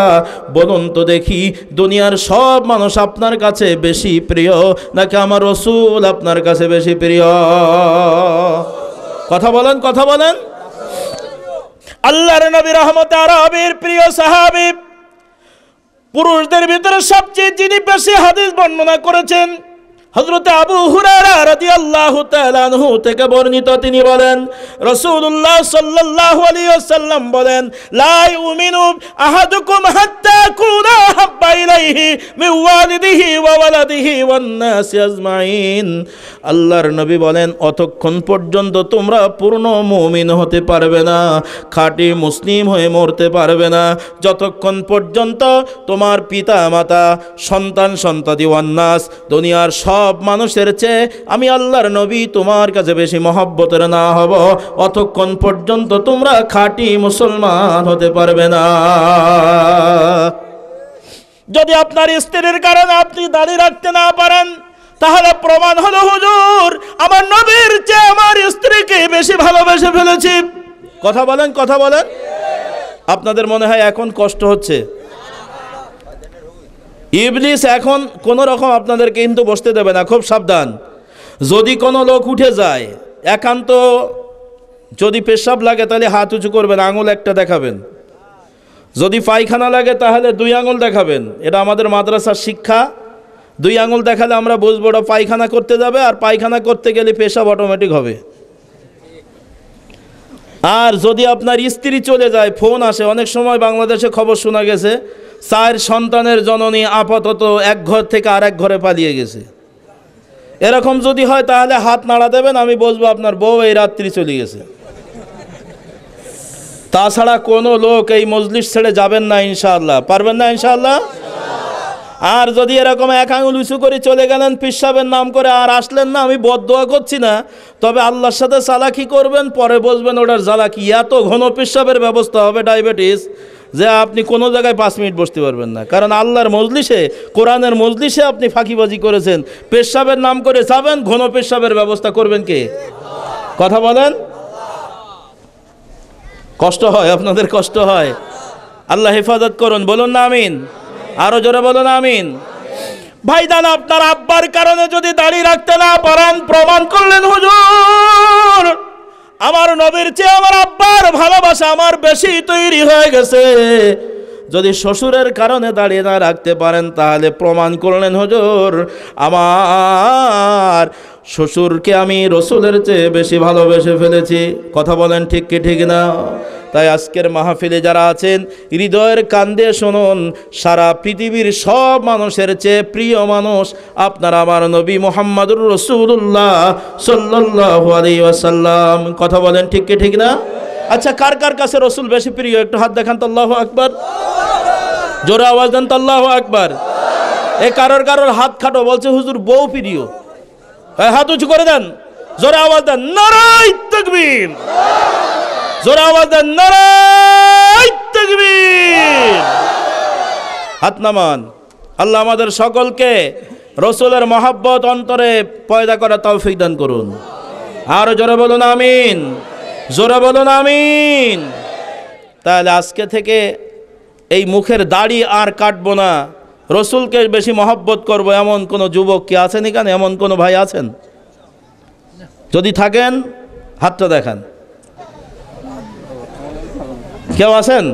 বলুন তো দেখি, দুনিয়ার সব মানুষ আপনার কাছে বেশি প্রিয় নাকি আমার রাসূল আপনার কাছে বেশি প্রিয়? কথা বলেন, কথা বলেন। আল্লাহর নবী রহমতে আরবের প্রিয় সাহাবী, পুরুষদের ভিতরে সবচেয়ে যিনি বেশি হাদিস বর্ণনা করেছেন হযরত আবু হুরায়রা রাদিয়াল্লাহু তাআলা আনহু থেকে বর্ণিত। তিনি বলেন রাসূলুল্লাহ সাল্লাল্লাহু আলাইহি ওয়াসাল্লাম বলেন, লা ইউমিনু আহাদুকুম হাত্তা কুনা হাব্বা ইলাইহি মিন ওয়ালিদিহি ওয়া ওয়ালাদিহি ওয়ান নাসি আজমাইন। আল্লাহর নবী বলেন, অতক্ষণ পর্যন্ত তোমরা পূর্ণ মুমিন হতে পারবে না, খাঁটি মুসলিম হয়ে মরতে পারবে না, যতক্ষণ পর্যন্ত তোমার পিতা মাতা, সন্তান সন্ততি ওয়ান নাস, দুনিয়ার সব সব মানুষের চেয়ে আমি আল্লাহর নবী তোমার কাছে বেশি মহব্বতের না হব, অতক্ষণ পর্যন্ত তোমরা খাঁটি মুসলমান হতে পারবে না। যদি আপনার স্ত্রীর কারণে আপনি দাড়ি রাখতে না পারেন, তাহলে প্রমাণ হলো হুজুর আমার নবীর চেয়ে আমার স্ত্রীকে বেশি ভালোবেসে ফেলেছি। কথা বলেন, কথা বলেন। আপনাদের মনে হয় এখন কষ্ট হচ্ছে? ইবলিস এখন কোন রকম আপনাদেরকে কিন্তু বসতে দেবে না, খুব সাবধান। যদি কোনো লোক উঠে যায়, একান্ত যদি পেশাব লাগে তাহলে হাত উঁচু করবেন, আঙুল একটা দেখাবেন। যদি পায়খানা লাগে তাহলে 2 আঙুল দেখাবেন। এটা আমাদের মাদ্রাসার শিক্ষা। 2 আঙুল দেখালে আমরা বুঝবো ওটা পায়খানা করতে যাবে, আর পায়খানা করতে গেলে পেশাব অটোমেটিক হবে। আর যদি আপনার স্ত্রী চলে যায়, ফোন আসে, অনেক সময় বাংলাদেশে খবর শোনা গেছে 4 সন্তানের জননী আপাতত এক ঘর থেকে আরেক ঘরে পালিয়ে গেছে। এরকম যদি হয় তাহলে হাত নাড়া দেবেন, আমি বলবো আপনার বউ এই রাত্রি চলে গেছে। তাছাড়া কোনো লোক এই মজলিস ছেড়ে যাবেন না ইনশাআল্লাহ। পারবেন না ইনশাআল্লাহ? আর যদি এরকম এক আঙুল উঁচু করে চলে গেলেন পেশাবের নাম করে, আর আসলেন না, আমি বদদোয়া করছি না, তবে আল্লাহর সাথে চালাকি করবেন, পরে বসবেন ওটার জ্বালাকি। এত ঘন পেশাবের ব্যবস্থা হবে ডায়াবেটিস যে আপনি কোনো জায়গায় 5 মিনিট বসতে পারবেন না। কারণ আল্লাহর মজলিসে, কোরআনের মজলিসে আপনি ফাঁকিবাজি করেছেন, পেশাবের নাম করে যাবেন, ঘন পেশাবের ব্যবস্থা করবেন কে? কথা বলেন। কষ্ট হয়, আপনাদের কষ্ট হয়। আল্লাহ হেফাজত করুন, বলুন না আমিন। আরো জোরে বলুন আমিন। ভাইজান, আপনার আব্বার কারণে যদি দাড়ি রাখতে না পারেন, প্রমাণ করলেন হুজুর আমার নবীর চেয়ে আমার আব্বার ভালোবাসা আমার বেশি তৈরি হয়ে গেছে। যদি শ্বশুরের কারণে দাড়ি না রাখতে পারেন, তাহলে প্রমাণ করলেন হুজুর আমার শ্বশুরকে আমি রসুলের চেয়ে বেশি ভালোবেসে ফেলেছি। কথা বলেন ঠিক কি ঠিক না? তাই আজকের মাহফিলে যারা আছেন, হৃদয়ের কান্দে শুনুন, সারা পৃথিবীর সব মানুষের চেয়ে প্রিয় মানুষ আপনার আমার নবী মুহাম্মদুর রাসূলুল্লাহ সাল্লাল্লাহু আলাইহি ওয়াসাল্লাম। কথা বলেন ঠিক কি ঠিক না? আচ্ছা, কার কার কাছে রসুল বেশি প্রিয় একটু হাত দেখান তো। আল্লাহু আকবার। জোরে আওয়াজ দেন তো, আল্লাহু আকবার। এ কারোর কারোর হাত খাটো, বলছে হুজুর বউ প্রিয়। হাত উঁচু করে দেন, জোরে আওয়াজ দেন, নারায়ে তাকবীর। জোরে আওয়াজ দেন, নারায়ে তাকবীর। হাত নামান। আল্লাহ আমাদের সকলকে রসুলের মহব্বত অন্তরে পয়দা করার তৌফিক দান করুন। আর জোরে বলুন আমিন, জোরে বলুন আমিন। তাহলে আজকে থেকে এই মুখের দাড়ি আর কাটবো না, রসুলকে বেশি মহব্বত করব, এমন কোনো যুবক কি আছেন এখানে? এমন কোনো ভাই আছেন? যদি থাকেন হাতটা দেখান। কেউ আছেন?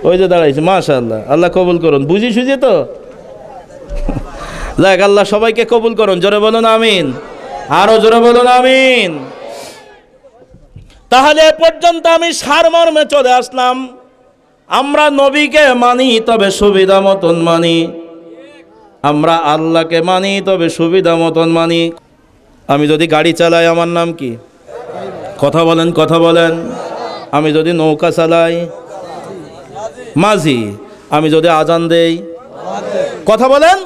ওই যে দাঁড়াইছে, মাশাআল্লাহ, আল্লাহ কবুল করুন। বুঝি সুঝি তো যাক, আল্লাহ সবাইকে কবুল করুন। জোরে বলুন আমিন, আরো জোরে বলুন আমিন। তাহলে এ পর্যন্ত আমি সারমর্মে চলে আসলাম। আমরা নবীকে মানি, তবে সুবিধা মতন মানি। আমরা আল্লাহকে মানি, তবে সুবিধা মতন মানি। আমি যদি গাড়ি চালাই, আমার নাম কি? কথা বলেন, কথা বলেন। আমি যদি নৌকা চালাই, মাঝি। আমি যদি আজান দেই, কথা বলেন।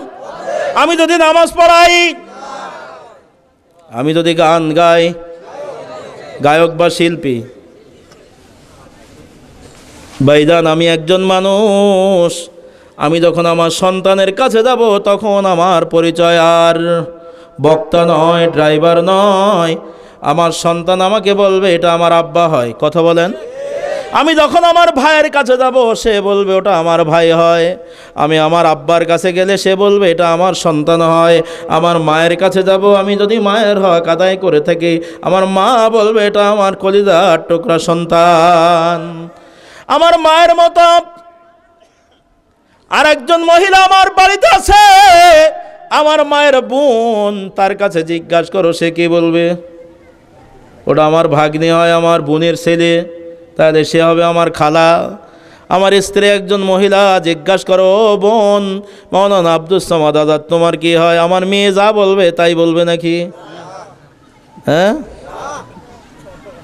আমি যদি নামাজ পড়াই, আমি যদি গান গাই, গায়ক বা শিল্পী। ভাইজান, আমি একজন মানুষ। আমি যখন আমার সন্তানের কাছে যাব, তখন আমার পরিচয় আর বক্তা নয়, ড্রাইভার নয়। আমার সন্তান আমাকে বলবে এটা আমার আব্বা হয়। কথা বলেন। আমি যখন আমার ভাইয়ের কাছে যাব, সে বলবে ওটা আমার ভাই হয়। আমি আমার আব্বার কাছে গেলে সে বলবে এটা আমার সন্তান হয়। আমার মায়ের কাছে যাব, আমি যদি মায়ের হক আদায় করে থাকি, আমার মা বলবে এটা আমার কলিজার টুকরা সন্তান। আমার মায়ের মতো আর একজন মহিলা আমার বাড়িতে আছে, আমার মায়ের বোন, তার কাছে জিজ্ঞাসা করো সে কি বলবে? ওটা আমার ভাগ্নি হয়, আমার বোনের ছেলে, তাহলে সে হবে আমার খালা। আমার স্ত্রী একজন মহিলা, জিজ্ঞাসা করো ও বোন মৌলানা আব্দুস সামাদ আজাদ তোমার কি হয়? আমার মেয়ে যা বলবে তাই বলবে নাকি? হ্যাঁ,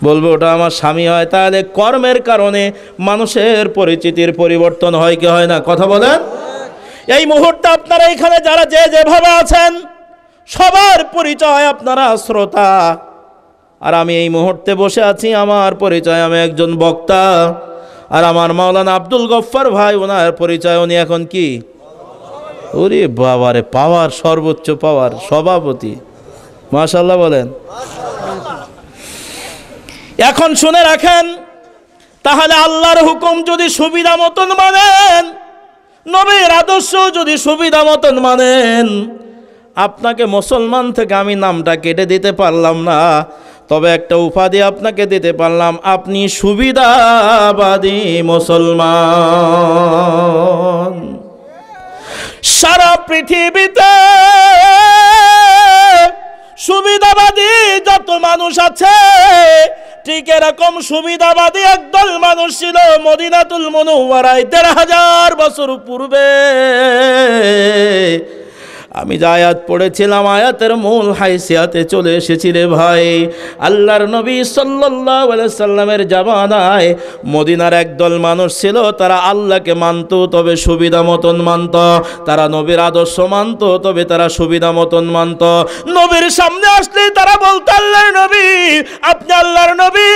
বলবে ওটা আমার স্বামী হয়। তাহলে কর্মের কারণে মানুষের পরিচিতির পরিবর্তন হয় কি হয় না? কথা বলেন। এই মুহূর্তে আপনারা এখানে যারা যে যেভাবে আছেন, সবার পরিচয় আপনারা শ্রোতা, আর আমি এই মুহূর্তে বসে আছি, আমার পরিচয় আমি একজন বক্তা। আর আমার মাওলানা আব্দুল গফফার ভাই, ওনার পরিচয় উনি এখন কি? ওরে বাবারে, পাওয়ার, সর্বোচ্চ পাওয়ার, সভাপতি। মাশাআল্লাহ বলেন। এখন শুনে রাখেন, তাহলে আল্লাহর হুকুম যদি সুবিধা মতন মানেন, নবীর আদর্শ যদি সুবিধা মতন মানেন, আপনাকে মুসলমান থেকে আমি নামটা কেটে দিতে পারলাম না, তবে একটা উপাধি আপনাকে দিতে পারলাম, আপনি সুবিধাবাদী মুসলমান। সারা পৃথিবীতে সুবিধাবাদী যত মানুষ আছে, ঠিক এরকম সুবিধাবাদী একদল মানুষ ছিল মদিনাতুল মুনাওয়ারায় ১৫০০ বছর পূর্বে। আমি যে আয়াত পড়েছিলাম, আয়াতের মূল হাইসিয়াতে চলে এসেছি রে ভাই। আল্লাহর নবী সাল্লাল্লাহু আলাইহি সাল্লামের জামানায় মদিনার একদল মানুষ ছিল, তারা আল্লাহকে মানত, তবে সুবিধা মতন মানত। তারা নবীর আদর্শ মানত, তবে তারা সুবিধা মতন মানত। নবীর সামনে আসলে তারা বলতো, আল্লাহর নবী, আপনি আল্লাহর নবী,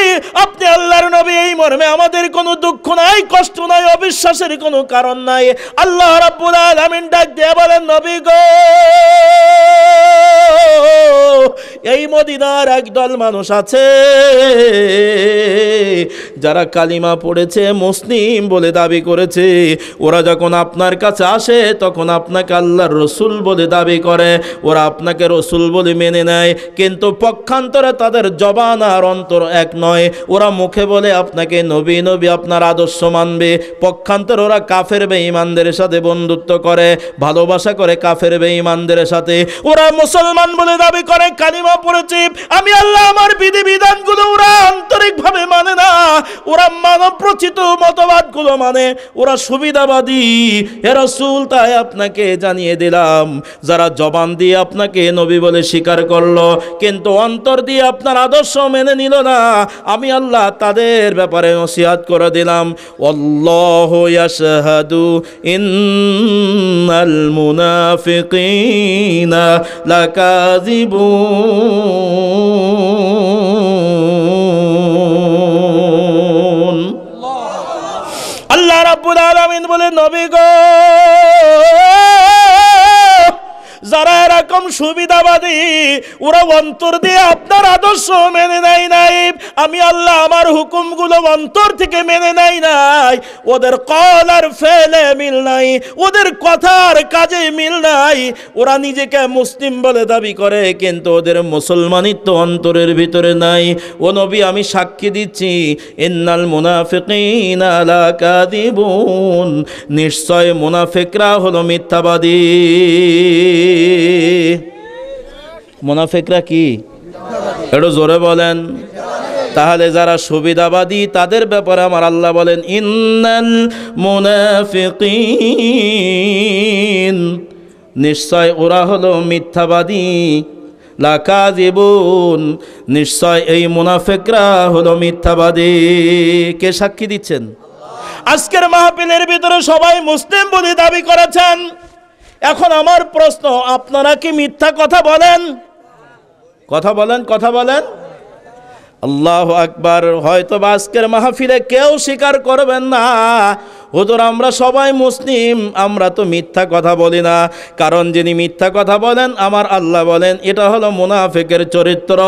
আপনি আল্লাহর নবী, এই মর্মে আমাদের কোনো দুঃখ নাই, কষ্ট নাই, অবিশ্বাসের কোনো কারণ নাই। আল্লাহ রাব্বুল আলামিন ডাক দিয়ে বলেন, নবী গো, এই মদিনার একদল মানুষ আছে যারা কালিমা পড়েছে, মুসলিম বলে দাবি করেছে। ওরা যখন আপনার কাছে আসে তখন আপনাকে আল্লাহর রসুল বলে দাবি করে, ওরা আপনাকে রসুল বলে মেনে নেয়, কিন্তু পক্ষান্তরে তাদের জবান আর অন্তর এক নয়। ওরা মুখে বলে আপনাকে নবী নবী, আপনার আদর্শ মানবে, পক্ষান্তরে ওরা কাফের বেঈমানদের সাথে বন্ধুত্ব করে, ভালোবাসা করে কাফের বেঈমানদের সাথে। ওরা মুসলমান বলে দাবি করে, কালিমা পড়েছে আমি আল্লাহ, আমার বিধিবিধানগুলো ওরা আন্তরিকভাবে মানে না, ওরা মানব প্রচিত মতবাদগুলো মানে, ওরা সুবিধাবাদী। হে রাসূল, তাই আপনাকে জানিয়ে দিলাম, যারা জবান দিয়ে আপনাকে নবী বলে স্বীকার করলো কিন্তু অন্তর দিয়ে আপনার আদর্শ মেনে নিল না, আমি আল্লাহ তাদের ব্যাপারে নসিহত করে দিলাম। আল্লাহু ইয়াশহাদু ইন্নাল মুনাফিকিনা লাকাযিবুন। আল্লাহ রাব্বুল আলামিন বলে, নবী গো, যারা এরকম সুবিধাবাদী, ওরা অন্তর দিয়ে আপনার আদর্শ মেনে নেয় নাই, আমি আল্লাহ আমার হুকুমগুলো অন্তর থেকে মেনে নেয় নাই, ওদের কল আর ফেলে মিল নাই, ওদের কথার কাজে মিল নাই। ওরা নিজেকে মুসলিম বলে দাবি করে, কিন্তু ওদের মুসলমানিত্ব অন্তরের ভিতরে নাই। ও নবী, আমি সাক্ষী দিচ্ছি, ইন্নাল মুনাফিকিনা লাকাযিবুন, নিশ্চয় মুনাফিকরা হলো মিথ্যাবাদী। মুনাফিকরা কি? একটু জোরে বলেন। তাহলে যারা সুবিধাবাদী তাদের ব্যাপারে আমার আল্লাহ বলেন, ইন্নাল মুনাফিকিন, নিশ্চয় ওরা হলো মিথ্যাবাদী, লাকাযিবুন, নিশ্চয় এই মুনাফিকরা হলো মিথ্যাবাদী। কে সাক্ষী দিচ্ছেন? আজকের মাহফিলের ভিতরে সবাই মুসলিম বলে দাবি করেছেন। এখন আমার প্রশ্ন, আপনারা কি মিথ্যা কথা বলেন? কথা বলেন, কথা বলেন। আল্লাহু আকবার। হয়তো আজকের মাহফিলে কেউ স্বীকার করবেন না, হুজুর আমরা সবাই মুসলিম, আমরা তো মিথ্যা কথা বলি না। কারণ যিনি মিথ্যা কথা বলেন, আমার আল্লাহ বলেন, এটা হলো মুনাফিকের চরিত্র।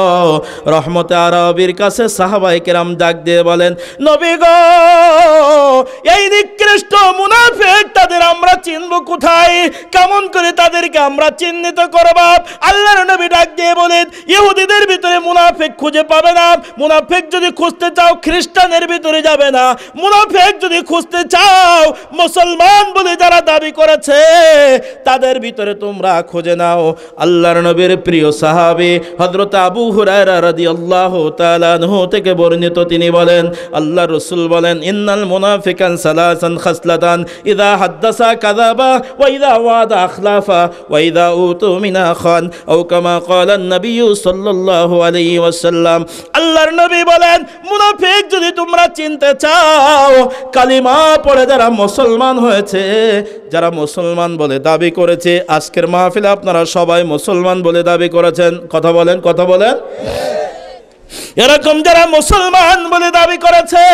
রহমতে আরবির কাছে সাহাবায়ে কেরাম ডাক দিয়ে বলেন, নবী গো, এই নিকৃষ্ট মুনাফিক তাদের আমরা চিনব কোথায়? কেমন করে তাদেরকে আমরা চিহ্নিত করব? আল্লাহর নবী ডাক দিয়ে বলেন, ইহুদিদের ভিতরে মুনাফিক খুঁজে পাবে না। মুনাফিক যদি খুঁজতে চাও খ্রিস্টানের ভিতরে যাবে না। মুনাফিক যদি খুঁজতে চাও মুসলমান বলে যারা দাবি করেছে তাদের ভিতরে তোমরা খুঁজে নাও। আল্লাহর নবীর প্রিয় সাহাবী হযরত আবু হুরায়রা রাদিয়াল্লাহু তাআলা আনহু থেকে বর্ণিত, তিনি বলেন, আল্লাহর রাসূল বলেন, ইন্নাল মুনাফিকান সালাসান খাসলাতান, ইযা হাদ্দাসা কাযাবা, ওয়া ইযা ওয়াদা আখলাফা, ওয়া ইযা উতুমিনা খান, আও কামা ক্বালা নবী সাল্লাল্লাহু আলাইহি ওয়াসাল্লাম। আল্লাহর নবী বলেন, মুনাফিক যদি তোমরা চিনতে চাও, কালিমা পড়ে যারা মুসলমান হয়েছে, যারা মুসলমান বলে দাবি করেছে, আজকের মাহফিলে আপনারা সবাই মুসলমান বলে দাবি করেছেন। কথা বলেন, কথা বলেন। এরকম যারা মুসলমান বলে দাবি করেছে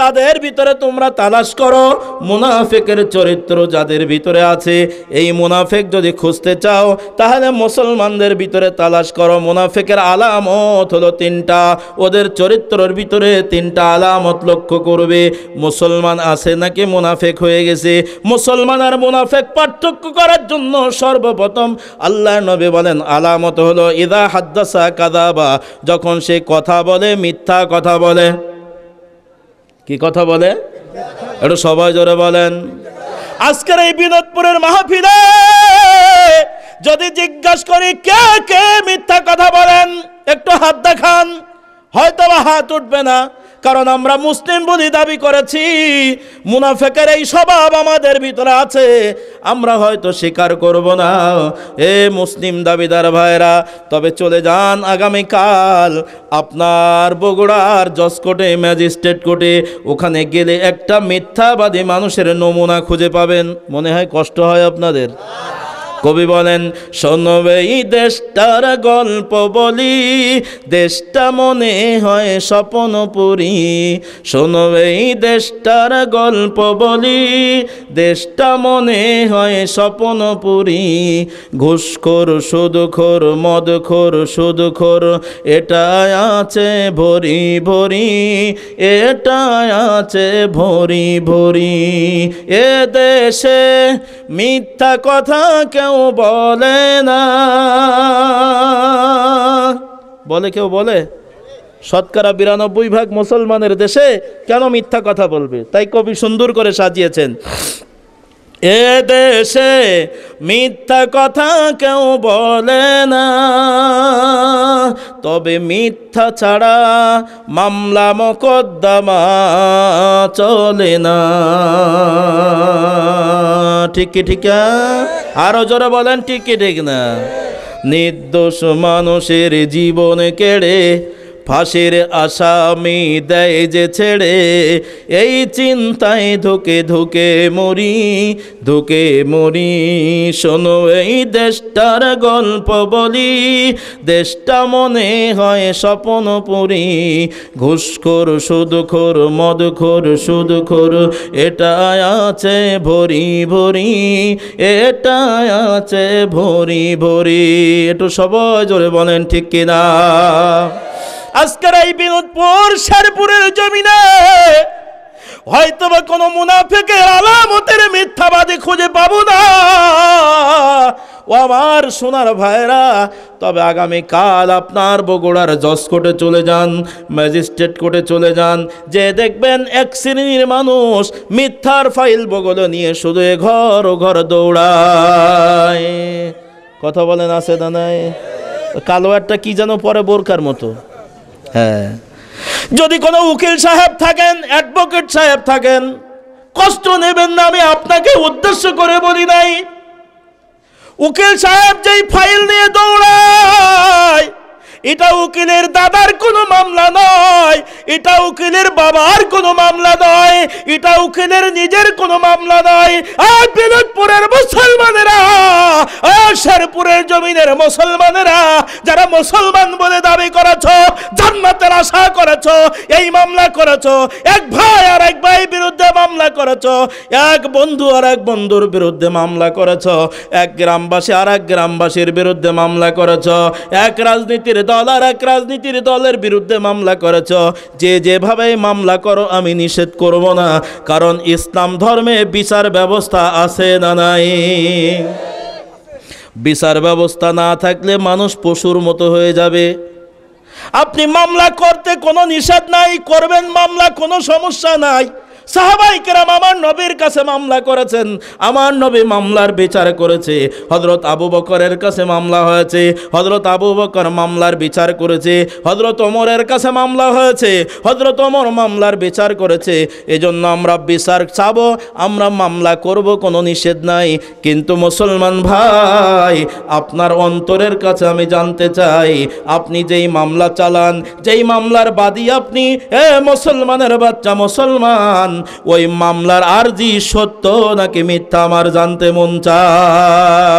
তাদের ভিতরে তোমরা তালাশ করো মুনাফিকের চরিত্র যাদের ভিতরে আছে। এই মুনাফিক যদি খুঁজতে চাও তাহলে মুসলমানদের ভিতরে তালাশ করো। মুনাফিকের আলামত হলো তিনটা, ওদের চরিত্রের ভিতরে তিনটা আলামত লক্ষ্য করবে। মুসলমান আছে নাকি মুনাফিক হয়ে গেছে। মুসলমান আর মুনাফিক পার্থক্য করার জন্য সর্বপ্রথম আল্লাহর নবী বলেন আলামত হলো ইদা হাদ্দাসা কাযাবা, যখন সে কথা বলে মিথ্যা কথা বলে। কি কথা বলে? একটু সবাই জোরে বলেন। আজকের এই বিনোদপুরের মাহফিলে যদি জিজ্ঞাসা করি কে কে মিথ্যা কথা বলেন, একটু হাত দেখান। হয়তো বা হাত উঠবে না, কারণ আমরা মুসলিম বলে দাবি করেছি। মুনাফিকের এই স্বভাব আমাদের ভিতরে আছে, আমরা হয়তো স্বীকার করব না। এ মুসলিম দাবিদার ভাইরা, তবে চলে যান আগামীকাল আপনার বগুড়ার জজ কোর্টে, ম্যাজিস্ট্রেট কোর্টে। ওখানে গেলে একটা মিথ্যাবাদী মানুষের নমুনা খুঁজে পাবেন। মনে হয় কষ্ট হয় আপনাদের? কবি বলেন শোনবে এই দেশটার গল্প বলি, দেশটা মনে হয় স্বপ্ন পুরি। শোনবে এই দেশটার গল্প বলি, দেশটা মনে হয় স্বপ্ন পুরি। ঘুষখোর সুদখোর মদখোর সুদখোর এটাই আছে ভরি ভরি, এটাই আছে ভরি ভরি। এ দেশে মিথ্যা কথা কেউ বলে না। বলে কেউ বলে? শতকরা 92% মুসলমানের দেশে কেন মিথ্যা কথা বলবে? তাই কবি সুন্দর করে সাজিয়েছেন, এ দেশে মিথ্যা কথা কেউ বলে না, তবে মিথ্যা ছাড়া মামলা মোকদ্দমা চলে না। ঠিক কি ঠিক? আরো জোরে বলেন ঠিক কি ঠিক না? নির্দোষ মানুষের জীবন কেড়ে ফাঁসির আসামি দেয় যে ছেড়ে, এই চিন্তায় ধুকে ধুকে মরি, ধুকে মরি। শোনো এই দেশটার গল্প বলি, দেশটা মনে হয় স্বপ্ন পুরি। ঘুষখোর সুদখোর মদখোর সুদখোর এটাই আছে ভরি ভরি, এটাই আছে ভরি ভরি। একটু সবাই জোরে বলেন ঠিক কিনা? আজকের এই বিনোদপুর শেরপুরের জমিনে হয়তোবা কোনো মুনাফিকের আলামতের মিথ্যাবাদী খুঁজে পাবো না। ও আমার সোনার ভাইরা, তবে আগামীকাল আপনার বগুড়ার জজ কোর্টে চলে যান, ম্যাজিস্ট্রেট কোর্টে চলে যান, যে দেখবেন এক শ্রেণীর মানুষ মিথ্যার ফাইল বগলে নিয়ে শুধু ঘর ও ঘর দৌড়ায়। কথা বলেন আছে না নাই? কালো একটা কি যেন পরে বোরকার মতো। হ্যাঁ, যদি কোনো উকিল সাহেব থাকেন, অ্যাডভোকেট সাহেব থাকেন, কষ্ট নেবেন না, আমি আপনাকে উদ্দেশ্য করে বলি নাই। উকিল সাহেব যেই ফাইল নিয়ে দৌড়ায়, এটা উকিলের দাদার কোনো মামলা নয়, এটা উকিলের বাবার কোনো মামলা নয়, এটা উকিলের নিজের কোনো মামলা নয়। আর বিনোদপুরের মুসলমানেরা, আর শেরপুরের জমিনের মুসলমানেরা, যারা মুসলমান বলে দাবি করেছ, জান্নাতের আশা করেছ, এই মামলা করেছ। এক ভাই আর এক ভাই বিরুদ্ধে মামলা করেছ, এক বন্ধু আর এক বন্ধুর বিরুদ্ধে মামলা করেছ, এক গ্রামবাসী আর এক গ্রামবাসীর বিরুদ্ধে মামলা করেছ, এক রাজনীতির দল আর এক রাজনীতির দলের বিরুদ্ধে মামলা করেছ। যে যেভাবে মামলা করো আমি নিষেধ করব না, কারণ ইসলাম ধর্মে বিচার ব্যবস্থা আছে না নাই? বিচার ব্যবস্থা না থাকলে মানুষ পশুর মতো হয়ে যাবে। আপনি মামলা করতে কোনো নিষেধ নাই, করবেন মামলা, কোনো সমস্যা নাই। সাহাবায়ে কেরাম আমার নবীর কাছে মামলা করেছেন, আমার নবী মামলার বিচার করেছে। হযরত আবু বকরের কাছে মামলা হয়েছে, হযরত আবু বকর মামলার বিচার করেছে। হযরত ওমরের কাছে মামলা হয়েছে, হযরত ওমর মামলার বিচার করেছে। এজন্য আমরা বিচার চাবো, আমরা মামলা করব, কোনো নিষেধ নাই। কিন্তু মুসলমান ভাই, আপনার অন্তরের কাছে আমি জানতে চাই, আপনি যেই মামলা চালান, যেই মামলার বাদী আপনি, মুসলমানের বাচ্চা মুসলমান, ওই মামলার আরজি সত্য নাকি মিথ্যা আমার জানতে মন চায়।